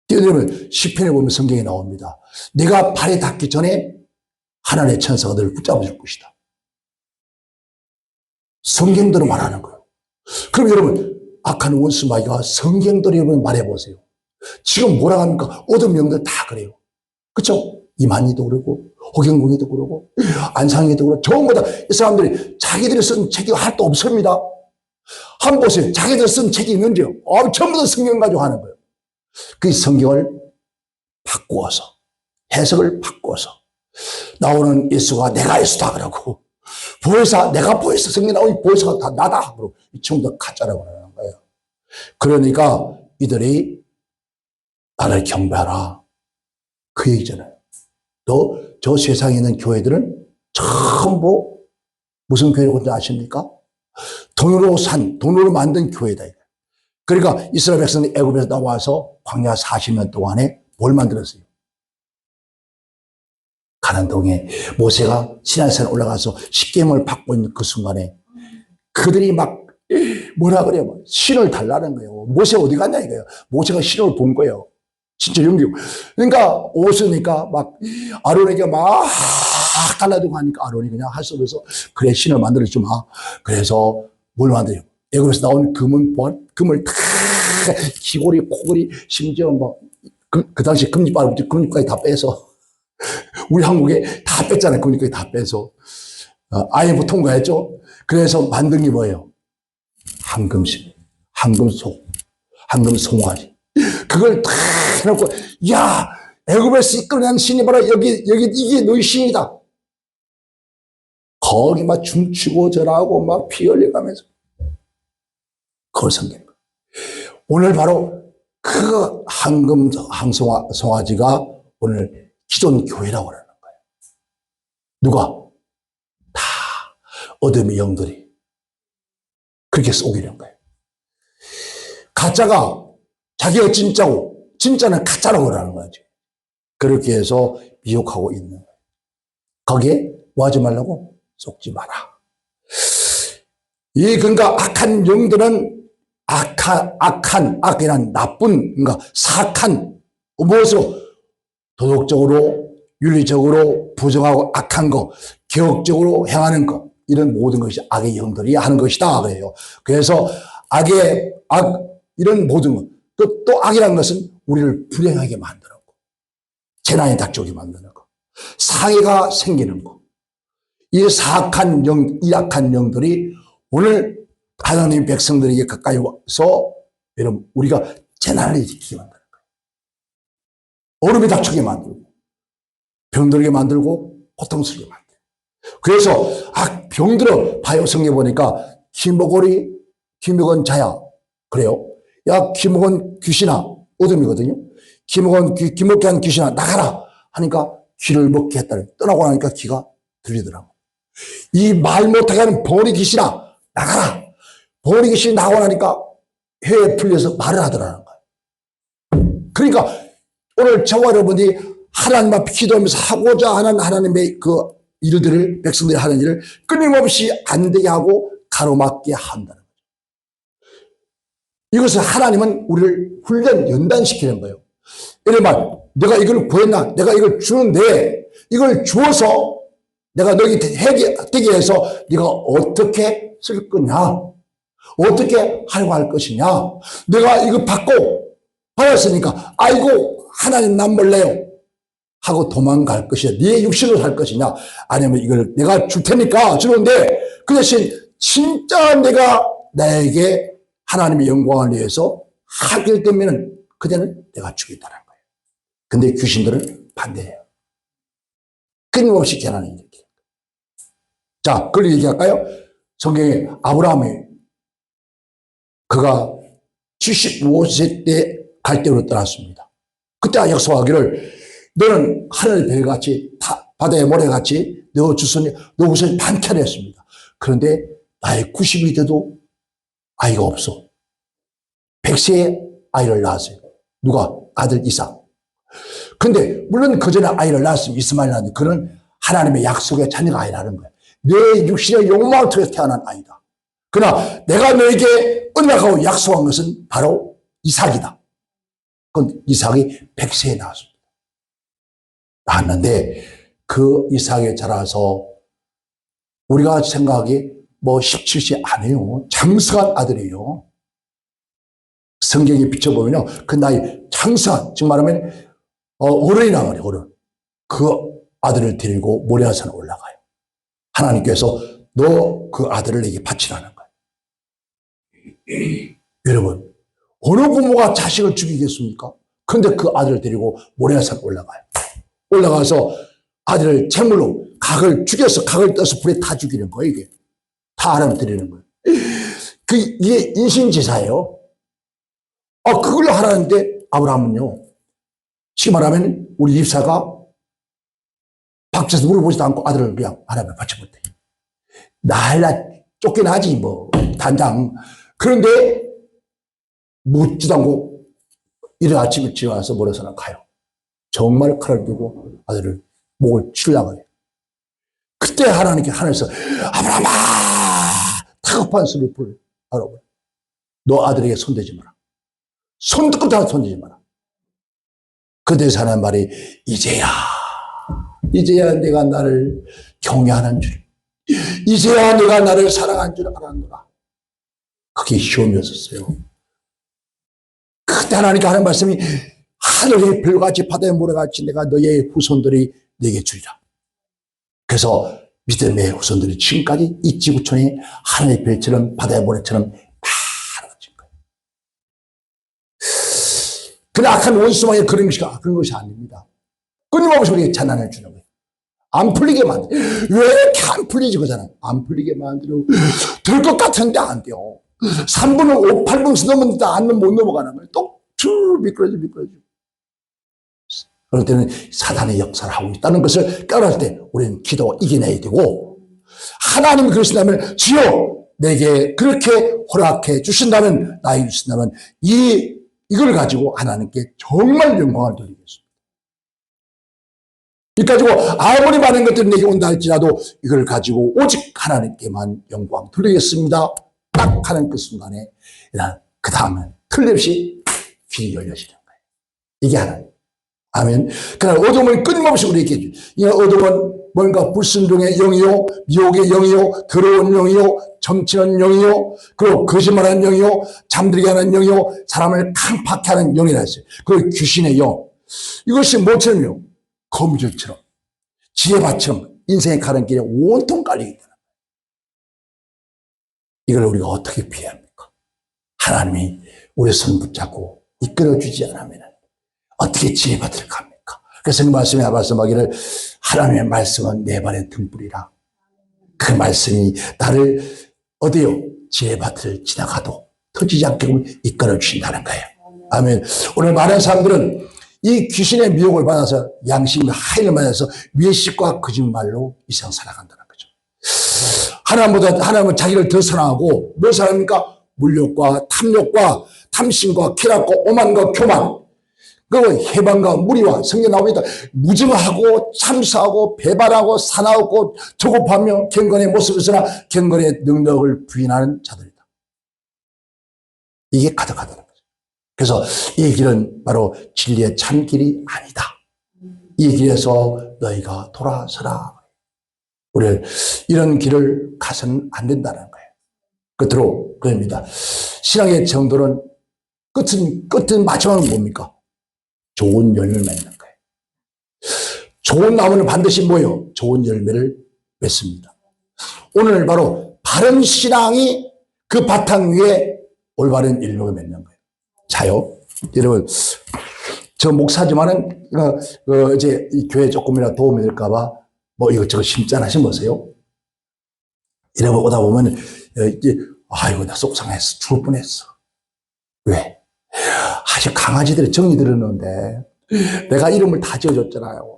뛰어내리면 시편에 보면 성경에 나옵니다. 내가 발에 닿기 전에 하나님의 천사가 너를 붙잡아 줄 것이다. 성경대로 말하는 거예요. 그럼 여러분, 악한 원수 마귀가 성경대로 여러분 말해보세요. 지금 뭐라 합니까? 어둠 영들 다 그래요. 그쵸? 이만희도 그러고, 호경궁이도 그러고, 안상희도 그러고, 전부 다 이 사람들이 자기들이 쓴 책이 하나도 없습니다. 한번 보세요. 자기들 쓴 책이 있는데요. 전부 다 성경 가지고 하는 거예요. 그 성경을 바꾸어서, 해석을 바꾸어서, 나오는 예수가 내가 예수다 그러고, 보혜사, 내가 보혜사, 성경 나오니 보혜사가 다 나다 그러고, 이 친구들 가짜라고 그러는 거예요. 그러니까 이들이 나를 경배하라. 그 얘기잖아요. 또 저 세상에 있는 교회들은 전부 무슨 교회라고 아십니까? 돈으로 만든 교회다. 그러니까 이스라엘 백성이 애굽에서 나와서 광야 40년 동안에 뭘 만들었어요? 가는 동에 모세가 시내산에 올라가서 십계명을 받고 있는 그 순간에 그들이 막 뭐라 그래요? 신을 달라는 거예요. 모세 어디 갔냐 이거예요. 모세가 신을 본 거예요. 진짜 용기. 그러니까 옷으니까 막 아론에게 막 달라두고 하니까 아론이 그냥 할 수 없어서 그래 신을 만들어주지 마. 그래서 뭘 만들어요? 애굽에서 나온 금을 다 귀고리, 코고리, 심지어 뭐 그 당시 금리까지 다 빼서 우리 한국에 다 뺐잖아요. 금리까지 다 빼서 IMF 통과했죠. 그래서 만든 게 뭐예요? 황금실, 황금소, 황금송아지. 그걸 다 해놓고, 야, 애굽에서 이끌어낸 신이 바로 여기, 이게 너희 신이다. 거기 막 춤추고 절하고 막 피 흘려가면서. 그걸 섬기는 거예요. 오늘 바로 그 황송아지가 오늘 기존 교회라고 하는 거예요. 누가? 다 어둠의 영들이 그렇게 속이는 거예요. 가짜가 자기가 진짜고 진짜는 가짜라고 그러는 거지. 그렇게 해서 미혹하고 있는 거예요. 거기에 뭐 하지 말라고? 속지 마라. 그러니까 악한 영들은 악이란 나쁜, 그러니까 사악한, 무엇으로? 도덕적으로, 윤리적으로 부정하고 악한 거, 개혁적으로 행하는 거, 이런 모든 것이 악의 영들이 하는 것이다. 그래요. 그래서 이런 모든 것, 또 악이라는 것은 우리를 불행하게 만드는 거, 재난이 닥쳐오게 만드는 거, 상해가 생기는 거, 이 사악한 영, 이 악한 영들이 오늘 하나님 백성들에게 가까이 와서 여러분 우리가 재난을 일으키게 만드는 거예요. 얼음이 닥치게 만들고 병들게 만들고 고통스럽게 만들고. 그래서 병들어 봐요. 성경에 보니까 기먹은 자야. 그래요. 야 기먹은 귀신아. 어둠이거든요. 기먹게 한 귀신아 나가라 하니까 귀를 먹게 했다. 떠나고 나니까 귀가 들리더라고. 이 말 못하게 하는 버리 귀신아 나가라. 버리 귀신이 나오고 나니까 혀에 풀려서 말을 하더라는 거예요. 그러니까 오늘 저와 여러분이 하나님 앞에 기도하면서 하고자 하는 하나님의 그 일들을, 백성들이 하는 일을 끊임없이 안 되게 하고 가로막게 한다는 거죠. 이것을 하나님은 우리를 연단시키는 거예요. 예를 들면 내가 이걸 구했나? 내가 이걸 주는데 이걸 주어서 내가 너에게 되게 해서 네가 어떻게 쓸 거냐? 어떻게 하려고 할 것이냐? 내가 이거 받았으니까 아이고 하나님 난 몰래요 하고 도망갈 것이냐? 네 육신으로 살 것이냐? 아니면 이걸 내가 줄 테니까 주는데 그 대신 진짜 내가 나에게 하나님의 영광을 위해서 하길 때문에 그때는 내가 주겠다는 거예요. 근데 귀신들은 반대해요. 끊임없이 재난을 일으켜요. 자, 그걸 얘기할까요? 성경에 아브라함이 그가 75세 때 갈대로 떠났습니다. 그때 약속하기를 너는 하늘 별같이 바다의 모래같이 너 후손이 많게 했습니다. 그런데 나이 90이 돼도 아이가 없어. 100세에 아이를 낳았어요. 누가? 아들 이삭. 근데 물론 그 전에 아이를 낳았으면 이스마엘 낳았는데 그는 하나님의 약속의 자녀가 아니라는 거예요. 내 육신의 욕망을 통해서 태어난 아이다. 그러나 내가 너에게 언약하고 약속한 것은 바로 이삭이다. 그 이삭이 100세에 나왔습니다. 나왔는데 그 이삭에 자라서 우리가 생각하기에 뭐 17세 아니에요. 장성한 아들이에요. 성경에 비춰보면요. 그 나이 장성한, 즉 말하면 어른이라 말이에요. 어른. 그 아들을 데리고 모리아산 올라가요. 하나님께서 너 그 아들을 내게 바치라는 거예요. 여러분, 어느 부모가 자식을 죽이겠습니까? 근데 그 아들을 데리고 모리아산 올라가요. 올라가서 아들을 제물로 각을 죽여서 각을 떠서 불에 타 죽이는 거예요. 이게 다 하나님 드리는 거예요. 이게 인신지사예요. 그걸 하라는데 아브라함은요, 지금 말하면 우리 집사가 밖에서 물어보지도 않고 아들을 그냥 하나님에 바쳐버렸대요. 날라 쫓겨나지 뭐 단장. 그런데 묻지도 않고 이른 아침에 집에 와서 모래사나 가요. 정말 칼을 들고 아들을 목을 치려고 해요. 그때 하나님께 하늘에서 아브라함아, 다급한 소리를 불러. 알아보라. 너 아들에게 손대지 마라. 손끝부터 손대지 마라. 그때서 하는 말이 이제야 내가 나를 경외하는 줄, 이제야 내가 나를 사랑한 줄 알았노라. 그게 시험이었었어요. 그때 하나님께 하는 말씀이 하늘의 별같이 바다의 모래같이 내가 너의 후손들이 내게 주리라. 그래서 믿음의 후손들이 지금까지 이 지구촌이 하늘의 별처럼 바다의 모래처럼 파라진 거예요. 그냥 악한 원수만의 그런 것이 아닙니다. 끊임없이 우리에게 재난을 주는 거예요. 안 풀리게 만들어. 왜 이렇게 안 풀리지 그잖아요. 안 풀리게 만들어. 될 것 같은데 안 돼요. 3분은 5, 8분 넘었는데 안은 못 넘어가는 거예요. 또 미끄러져. 그럴 때는 사단의 역사를 하고 있다는 것을 깨달을 때 우리는 기도가 이겨내야 되고, 하나님이 그러신다면, 주여 내게 그렇게 허락해 주신다면, 나에게 주신다면 이걸 가지고 하나님께 정말 영광을 돌리겠습니다. 이 가지고 아무리 많은 것들이 내게 온다 할지라도 이걸 가지고 오직 하나님께만 영광 돌리겠습니다. 딱 하는 그 순간에 그 다음은 틀림없이 길이 열려지는 거예요. 이게 하나님. 아멘. 그러나 어둠을 끊임없이 우리에게 해줘. 이 어둠은 뭔가 불순종의 영이요, 미혹의 영이요, 더러운 영이요, 정치는 영이요, 그리고 거짓말하는 영이요, 잠들게 하는 영이요, 사람을 강팍해 하는 영이라 했어요. 그 귀신의 영. 이것이 뭐처럼요? 거미줄처럼, 지혜밭처럼 인생의 가는 길에 온통 깔리게 되는 거예요. 이걸 우리가 어떻게 피해야 합니까? 하나님이 우리 손 붙잡고 이끌어주지 않으면 어떻게 지혜받을 겁니까? 그래서 그 말씀에 말씀하기를 하나님의 말씀은 내 발의 등불이라. 그 말씀이 나를 어디요? 지혜밭을 지나가도 터지지 않게 이끌어 주신다는 거예요. 아멘. 오늘 많은 사람들은 이 귀신의 미혹을 받아서 양심의 하인을 맞아서 외식과 거짓말로 이 세상 살아간다는 거죠. 하나님은 자기를 더 사랑하고 뭘 사랑합니까? 물욕과 탐욕과 탐심과 쾌락과 오만과 교만, 그리고 해방과 무리와 성경 나옵니다. 무증하고 참사하고 배반하고 사나웠고 조급하며 경건의 모습에서나 경건의 능력을 부인하는 자들이다. 이게 가득하다는 거죠. 그래서 이 길은 바로 진리의 참 길이 아니다. 이 길에서 너희가 돌아서라. 우리는 이런 길을 가서는 안 된다는 거예요. 끝으로 그럽니다. 신앙의 정도는 끝은 마지막은 뭡니까? 좋은 열매를 맺는 거예요. 좋은 나무는 반드시 뭐예요? 좋은 열매를 맺습니다. 오늘 바로 바른 신앙이 그 바탕 위에 올바른 열매를 맺는 거예요. 자요, 여러분, 저 목사지만은 이제 이 교회 조금이라도 도움이 될까봐 뭐 이것저것 심지 않으신 거세요? 이러고 오다 보면 아이고 나 속상했어, 죽을 뻔했어. 왜? 아주 강아지들이 정이 들었는데 내가 이름을 다 지어줬잖아요.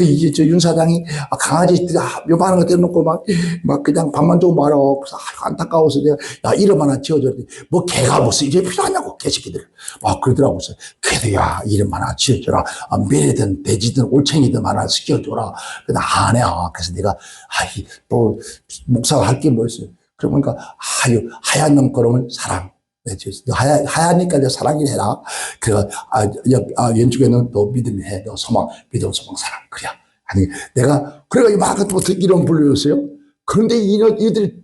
이제 윤 사장이 강아지 요만한 거 떼놓고 막 그냥 밥만 좀 말아. 안타까워서 내가 야 이름 하나 지어줬더니 뭐 개가 무슨 이게 필요하냐고 개새끼들 막 그러더라고. 그래도 야 이름 하나 지어줘라. 매든 돼지든 올챙이든 하나 시켜줘라. 근데 안 해. 그래서 내가 또 목사가 할 게 뭐 있어요. 그러니까 하얀 눈꺼름은 사랑, 너 하야니까 너 사랑이 해라. 그래, 왼쪽에는 너 믿음이 해. 너 소망, 믿음, 소망, 사랑. 그래. 아니, 내가, 그래가 막 이런 불러줬어요. 그런데 이들이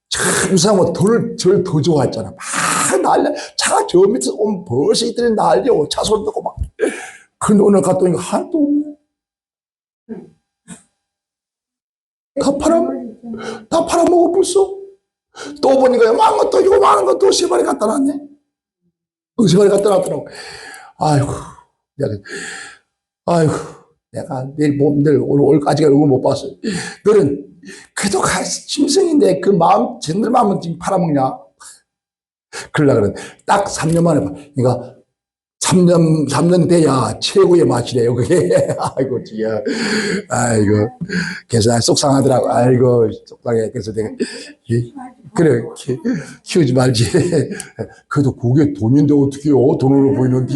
참 이상하고 저를 더 좋아했잖아. 막 난리, 차가 저 밑에서 오면 벌써 이들이 난리고 차 소리 듣고 막. 근데 오늘 갔더니 하나도 없네. 다 팔아먹어 벌써. 또 보니까 요만한 것도 요만한 것도 세 마리 갖다 놨네. 세 마리 갖다 놨더라고. 아이고, 아이고, 내가 내일 오늘 아직 얼굴 못 봤어. 너는 그래도 짐승인데 그 마음, 쟤들 마음은 지금 팔아먹냐? 그러려 그래. 딱 3년 만에 봐. 그러니까 3년 돼야 최고의 맛이래요, 그게. 아이고, 지야. 아이고. 그래서 난 속상하더라고. 아이고, 속상해. 그래서 내가, 그래, 키우지 말지. 그래도 그게 돈인데 어떡해요? 돈으로 보이는데.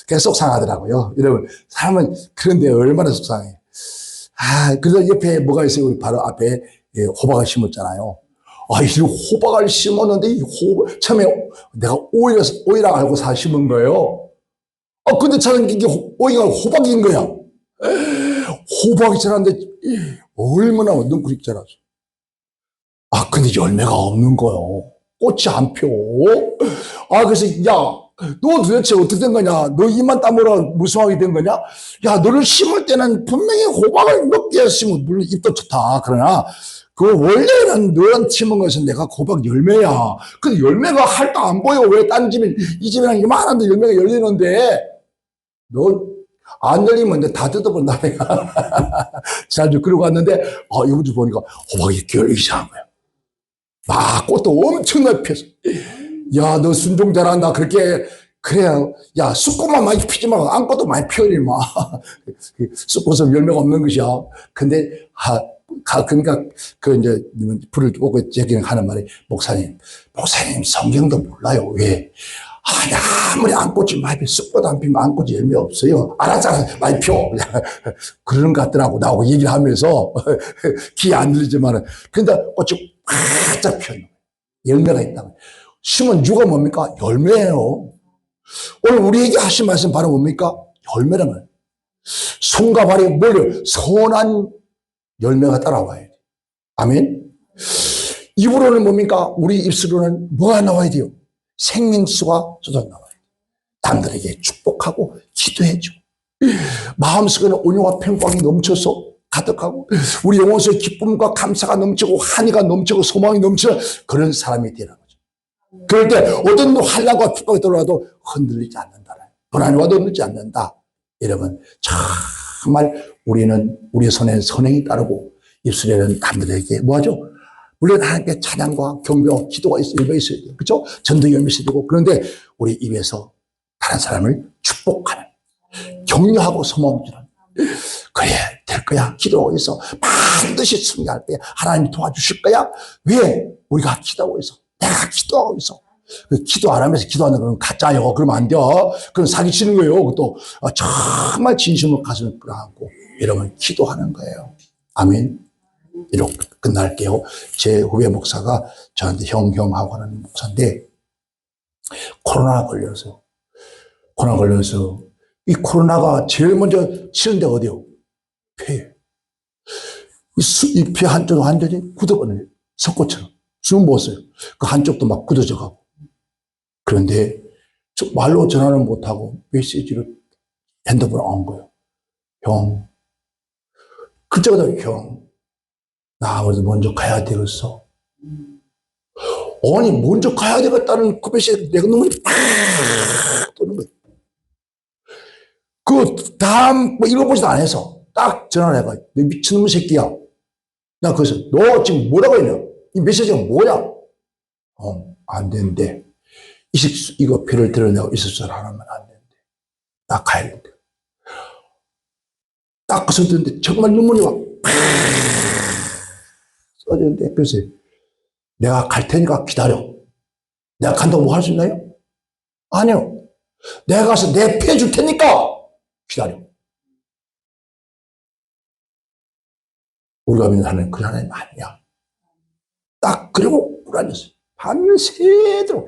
그래서 속상하더라고요. 여러분, 사람은 그런데 얼마나 속상해. 그래서 옆에 뭐가 있어요? 우리 바로 앞에 호박을 심었잖아요. 이 호박을 심었는데, 처음에 내가 오이라 알고 심은 거예요. 근데 저는 이게 오이가 호박인 거야. 호박이 자랐는데, 얼마나 능쿨이 자랐어. 근데 열매가 없는 거요. 꽃이 안 펴. 그래서, 야, 너 도대체 어떻게 된 거냐? 너 이만 땀으로 무성하게 된 거냐? 야, 너를 심을 때는 분명히 호박을 몇 개 심으면, 물론 잎도 좋다. 그러나, 원래는 너랑 심은 것은 내가 호박 열매야. 근데 열매가 할도 안 보여. 왜 딴 집에, 이 집이랑 이만한데 열매가 열리는데, 너 안 열리면 다 뜯어본다. 지난주 그러고 왔는데, 이번 주 보니까 호박이 이렇게 열리기 시작한 거야. 꽃도 엄청나게 폈어. 야, 너 순종 잘한다. 그렇게, 그래야, 야, 쑥꽃만 많이 피지 말고, 안꽃도 많이 피어리, 마. 쑥꽃은 열매가 없는 것이야. 근데, 그러니까, 이제, 불을 끄고 제기는 하는 말이, 목사님, 성경도 몰라요. 왜? 아무리 안꽃이 많이 피, 쑥꽃 안 피면 안꽃이 열매 없어요. 알아서 많이 펴. 그러는 것 같더라고. 나하고 얘기를 하면서, 귀에 안 들리지만은. 근데 꽃이 활짝 펴요. 열매가 있다. 심은 유가 뭡니까? 열매예요. 오늘 우리에게 하신 말씀 바로 뭡니까? 열매라는 거예요. 손과 발이 뭘요? 선한 열매가 따라와야 돼. 아멘. 입으로는 뭡니까? 우리 입술로는 뭐가 나와야 돼요? 생명수가 쏟아 나와야 돼. 남들에게 축복하고 기도해주고 마음속에는 온유와 평강이 넘쳐서 가득하고 우리 영혼속에 기쁨과 감사가 넘치고 한의가 넘치고 소망이 넘치는 그런 사람이 되는 거죠. 그럴 때 어떤 환난과 축복이 들어와도 흔들리지 않는다. 불안이 와도 흔들리지 않는다. 여러분, 정말 우리는 우리 손에는 선행이 따르고 입술에는 남들에게 뭐하죠? 물론 하나님께 찬양과 경배와 기도가 열려 있어야 돼요. 그렇죠? 전도 열매 있어야 되고 그런데 우리 입에서 다른 사람을 축복하는 격려하고 소망 주는 그래 될 거야. 기도하고 있어. 반드시 승리할 거야. 하나님이 도와주실 거야. 왜? 우리가 기도하고 있어. 내가 기도하고 있어. 기도 안 하면서 기도하는 건 가짜요. 그러면 안 돼. 그건 사기치는 거예요. 그것도 정말 진심으로 가슴을 끌어안고 여러분 기도하는 거예요. 아멘. 이렇게 끝날게요. 제 후배 목사가 저한테 형 하고 하는 목사인데 코로나 걸려서 이 코로나가 제일 먼저 치는 데가 어디요? 폐. 이 폐 한쪽 완전히 굳어버려요. 석고처럼. 숨 못 쉬어요. 그 한쪽도 막 굳어져 가고. 그런데 말로 전화를 못하고 메시지로 핸드폰을 안 거예요. 형. 그때마다 형. 나 아무래도 먼저 가야 되겠어. 아니, 먼저 가야 되겠다는 그 메시지 내가 눈물이 팍 도는 거예요. 다음, 읽어보지도 안 해서 딱 전화를 해가 너 미친놈 새끼야. 나 그래서 너 지금 뭐라고 했냐? 이 메시지가 뭐야? 안 되는데. 이거 표를 드러내고 있을 하나면 안 되는데. 나 가야 되는데. 딱 그서 듣는데 정말 눈물이 막 써지는데 그래서 내가 갈 테니까 기다려. 내가 간다고 뭐 할 수 있나요? 아니요. 내가 가서 내 폐 줄 테니까 기다려. 우리가 믿는 하나님 그 하나님 아니야. 딱 그리고 불안했어요. 밤새도록.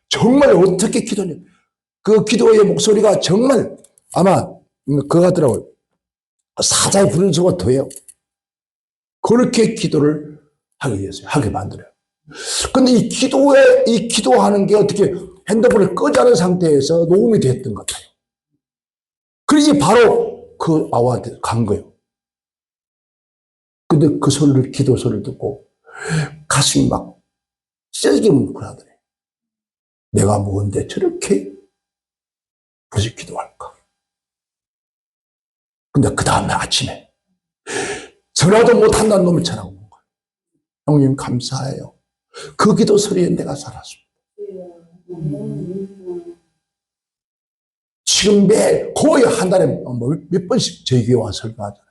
정말 어떻게 기도냐. 그 기도의 목소리가 정말 아마 그거 같더라고요. 사자의 부르는 소리가 더해요. 그렇게 기도를 하게 됐어요. 하게 만들어요. 근데 이 기도하는 게 어떻게 핸드폰을 끄지 않은 상태에서 녹음이 됐던 것 같아요. 그러지 바로 그 아우한테 간 거예요. 근데 그 소리를, 기도 소리를 듣고 가슴이 막 찢어지게 뭉클하더래. 내가 뭔데 저렇게 그래서 기도할까? 근데 그 다음날 아침에 전화도 못한다는 놈이 전화가 온 거예요. 형님 감사해요. 그 기도 소리에 내가 살았습니다. 지금 매일 거의 한 달에 몇 번씩 저희 교회 와서 설교하잖아요.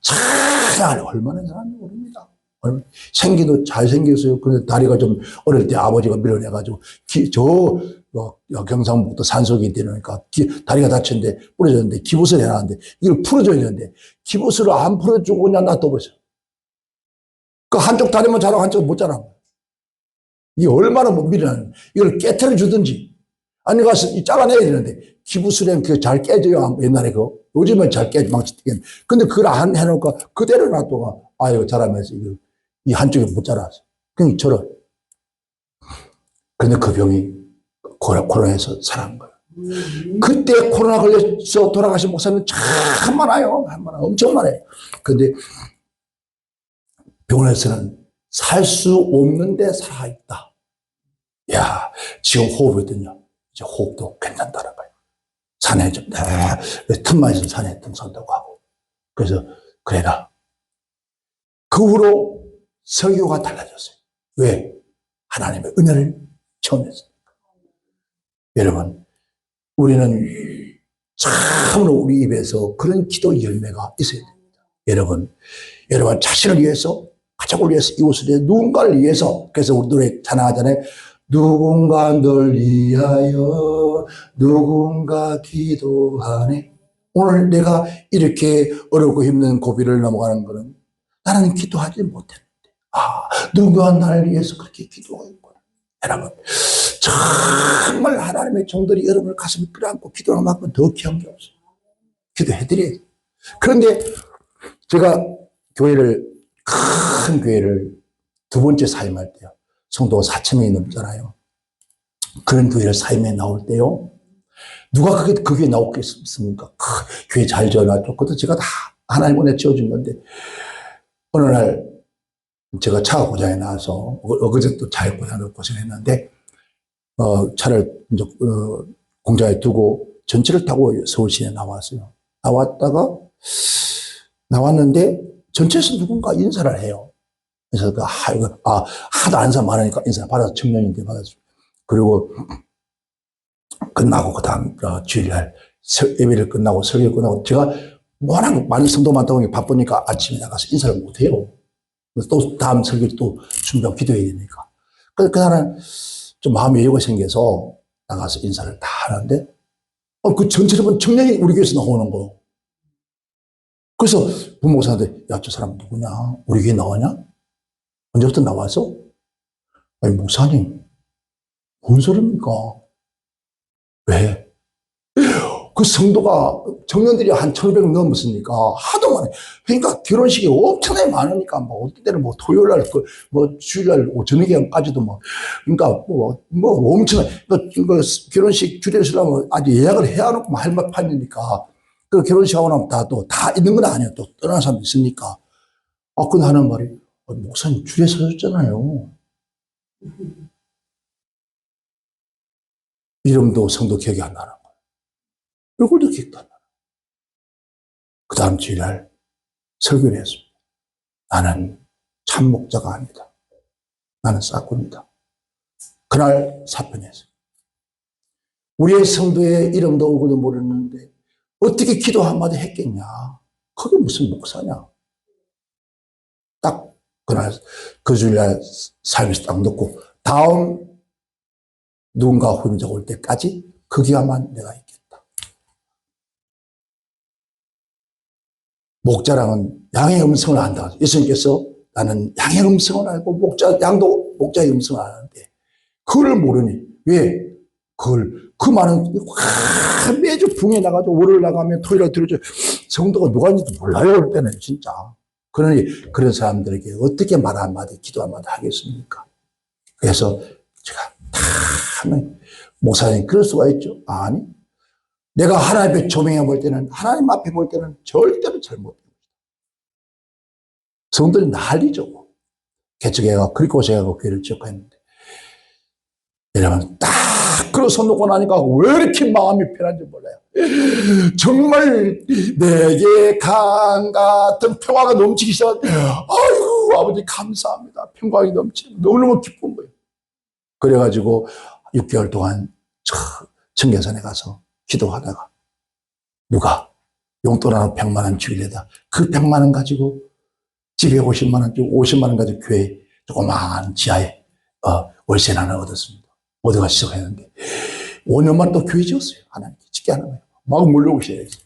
참 얼마나 잘하는지 모릅니다. 생기도 잘생겼어요. 그런데 다리가 좀 어릴 때 아버지가 밀어내가지고 경상북도 산속에 되니까 다리가 다쳤는데 부러졌는데 기부스를 해놨는데 이걸 풀어줘야 되는데 기부스를 안 풀어주고 그냥 놔둬버렸어요. 그 한쪽 다리만 자라고 한쪽 못 자라고. 이게 얼마나 못 밀어내는 이걸 깨트려 주든지 아니 가서 잘라내야 되는데 기부스는 그 잘 깨져요. 옛날에 요즘은 잘 깨지 망치겠네. 근데 그걸 안 해놓고 그대로 놔둬가 이거 자라면서 이 한쪽에 못 자라서 그냥 저런. 그런데 그 병이 코로나에서 살아난 거예요. 그때 코로나 걸려서 돌아가신 목사님 참 많아요. 엄청 많아요. 그런데 병원에서는 살 수 없는데 살아있다. 야, 지금 호흡이거든요. 이제 호흡도 괜찮다는 거예요. 산에 좀, 틈만 있으면 산에 등산다고 하고. 그래서, 그래라. 그 후로 설교가 달라졌어요. 왜? 하나님의 은혜를 체험했습니다. 여러분, 우리는 참으로 우리 입에서 그런 기도 열매가 있어야 됩니다. 여러분 자신을 위해서, 가족을 위해서, 이웃을 위해서, 누군가를 위해서. 그래서 우리 노래 찬양하잖아요. 누군가 널 위하여 누군가 기도하네. 오늘 내가 이렇게 어렵고 힘든 고비를 넘어가는 것은 나는 기도하지 못했는데 누군가 나를 위해서 그렇게 기도하는구나. 여러분 정말 하나님의 종들이 여러분을 가슴에 끌어안고 기도하는 만큼 더 귀한 게 없어요. 기도해드려야죠. 그런데 제가 큰 교회를 두 번째 사임할 때요. 성도가 4,000명이 넘잖아요. 그런 교회를 사임에 나올 때요. 누가 그 교회에 나오겠습니까? 교회 잘 지어놨죠. 그것도 제가 다 하나님 은혜 지어준 건데 어느 날 제가 차가 고장이 나서 어그제 또 차에 고생했는데 차를 이제 공장에 두고 전철을 타고 서울시내 나왔어요. 나왔는데 전철에서 누군가 인사를 해요. 그래서 하도 아는 사람 많으니까 인사 받아서 청년인데 받았어요. 그리고 끝나고 그 다음 주일날 예배를 끝나고 설교 끝나고 제가 워낙 많은 성도 많다 보니 바쁘니까 아침에 나가서 인사를 못해요. 그래서 또 다음 설교 또 준비하고 기도해야 되니까. 그래서 그날은 좀 마음의 여유가 생겨서 나가서 인사를 다 하는데 그 전체를 본 청년이 우리 교회에서 나오는 거예요. 그래서 부목사한테 야, 저 사람 누구냐? 우리 교회 나오냐? 언제부터 나와서? 아니 목사님 뭔 소리입니까? 왜? 그 성도가 청년들이 한 1,500명 넘었으니까 하도 많아요. 그러니까 결혼식이 엄청나게 많으니까 어떤 때는 토요일날 주일날 저녁에까지도 그러니까 엄청나게 결혼식 주례를 쓰려면 아주 예약을 해야 놓고 할 판이니까 그 결혼식 하고 나면 다 있는 건 아니에요. 또 떠나는 사람도 있으니까. 근데 하는 말이 목사님 주례 서셨잖아요. 이름도 성도 기억이 안 나는 거예요. 얼굴도 기억도 안 나는 거예요. 그 다음 주일날 설교를 했습니다. 나는 참 목자가 아니다. 나는 싹군이다. 그날 사표냈어요. 우리의 성도의 이름도 얼굴도 모르는데 어떻게 기도 한마디 했겠냐. 그게 무슨 목사냐. 딱 그날 그 주일날 삶에서 딱 넣고 다음 누군가 후임자가 올 때까지 그 기간만 내가 있겠다. 목자랑은 양의 음성을 안다. 예수님께서 나는 양의 음성을 알고 양도 목자의 음성을 아는데 그걸 모르니 왜? 그 많은 매주 붕에 나가지고 월요일 나가면 토요일 들어줘 성도가 누가 있는지 몰라요. 그럴 때는 진짜. 그러니 그런 사람들에게 어떻게 말 한마디 기도 한마디 하겠습니까? 그래서 제가 다 하면 목사님 그럴 수가 있죠? 아니 내가 하나님 앞에 조명해 볼 때는 하나님 앞에 볼 때는 절대로 잘못해요. 성도들이 난리죠. 개척해가 그리고 제가 그 교회를 지었고 했는데 여러분 딱 그걸 손놓고 나니까 왜 이렇게 마음이 편한지 몰라요. 정말 내게 강 같은 평화가 넘치기 시작한 아이고 아버지 감사합니다. 평강이 넘치고 너무너무 기쁜 거예요. 그래가지고 6개월 동안 청계산에 가서 기도하다가 누가 용돈 하나 100만 원 주길래다 그 100만 원 가지고 집에 50만 원 주고 50만 원 가지고 교회 조그마한 지하에 월세를 하나 얻었습니다. 어디가 시작했는데 5년만 또 교회 지었어요. 하나님께 짓게 하는 거예요. 막 몰려오셔야지.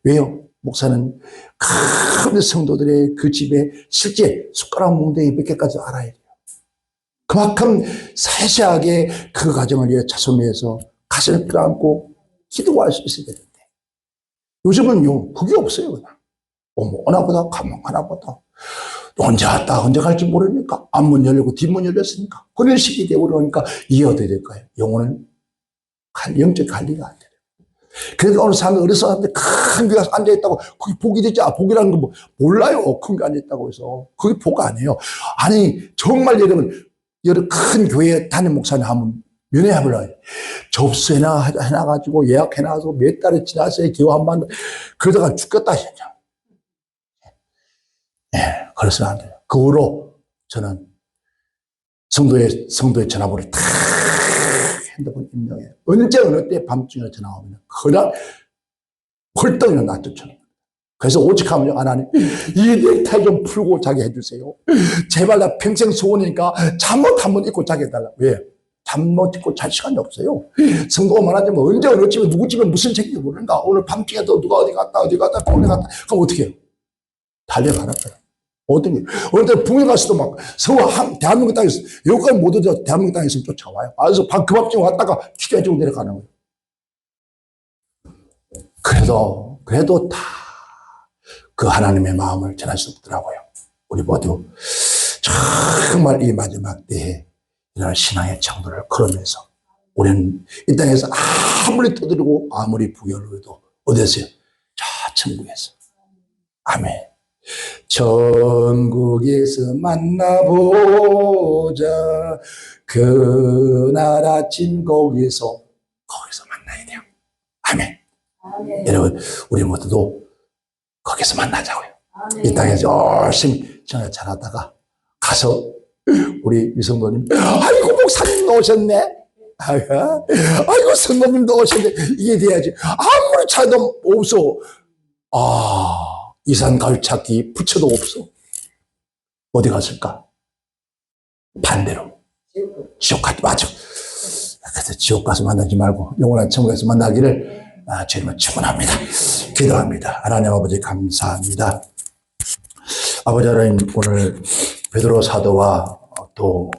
왜요? 목사는 큰 성도들의 그 집에 실제 숟가락 몽둥이 몇 개까지 알아야 돼요. 그만큼 세세하게 그 가정을 위해 자손을 위해서 가슴을 끌어안고 기도할 수 있어야 되는데 요즘은요 그게 없어요. 그냥 하나보다 가면 하나보다 언제 왔다 언제 갈지 모르니까 앞문 열리고 뒷문 열렸으니까 그런 식이 되고 그러니까 이게 어떻게 될까요? 영혼은 영적 관리가 안 돼요. 그러니까 어느 사람들 어린 사람들 큰 교회 가서 앉아있다고 거기 복이 되지 복이라는 거 몰라요. 큰 교회 앉아있다고 해서 그게 복 아니에요. 아니 정말 여러분 큰 교회 담임 목사님 하면 면회해보려고 접수해놔 해놔가지고 예약해놔서 몇 달이 지났어요. 기호 한 번 그러다가 죽겠다 진짜. 그래서는 안 돼요. 그 후로 저는 성도의 전화번호를 다 핸드폰 입력해. 언제 어느 때 밤중에 전화 오면 그냥 벌떡 일어나 쫓아요. 그래서 오직 하면 하나님 이 넥타이 좀 풀고 자게 해주세요. 제발 나 평생 소원이니까 잠옷 한번 입고 자게 해달라. 왜? 잠못 입고 잘 시간이 없어요. 성도가 많아지면 언제 어느 집에 누구 집에 무슨 책임이 모르는가. 오늘 밤중에도 누가 어디 갔다 병원에 갔다 그럼 어떻게 해요? 달려가는 거예요. 어떤 게, 어느 때 붕에 가서도 막, 대한민국 땅에서, 여기까지 못 오죠. 대한민국 땅에서 쫓아와요. 그래서 그 밥집에 왔다가 기도해주고 내려가는 거예요. 그래도 다 그 하나님의 마음을 전할 수 없더라고요. 우리 모두 정말 이 마지막 때에 이런 신앙의 창도를 걸으면서 우리는 이 땅에서 아무리 떠들고 아무리 부여를 해도 어디서요? 저 천국에서. 아멘. 천국에서 만나보자. 그날 아침 거기서 만나야 돼요. 아멘. 아멘. 여러분 우리 모두도 거기서 만나자고요. 아멘. 이 땅에서 열심히 전화 잘하다가 가서 우리 유성도님 아이고 목사님도 오셨네. 아이고 성도님도 오셨네. 이게 돼야지. 아무리 찾아도 없어. 이산 가을 찾기 부처도 없어. 어디 갔을까? 반대로 지옥 가지 맞아. 그래서 지옥 가서 만나지 말고 영원한 천국에서 만나기를 주님은 축원합니다. 기도합니다. 하나님 아버지 감사합니다. 아버지 하나님 오늘 베드로 사도와 또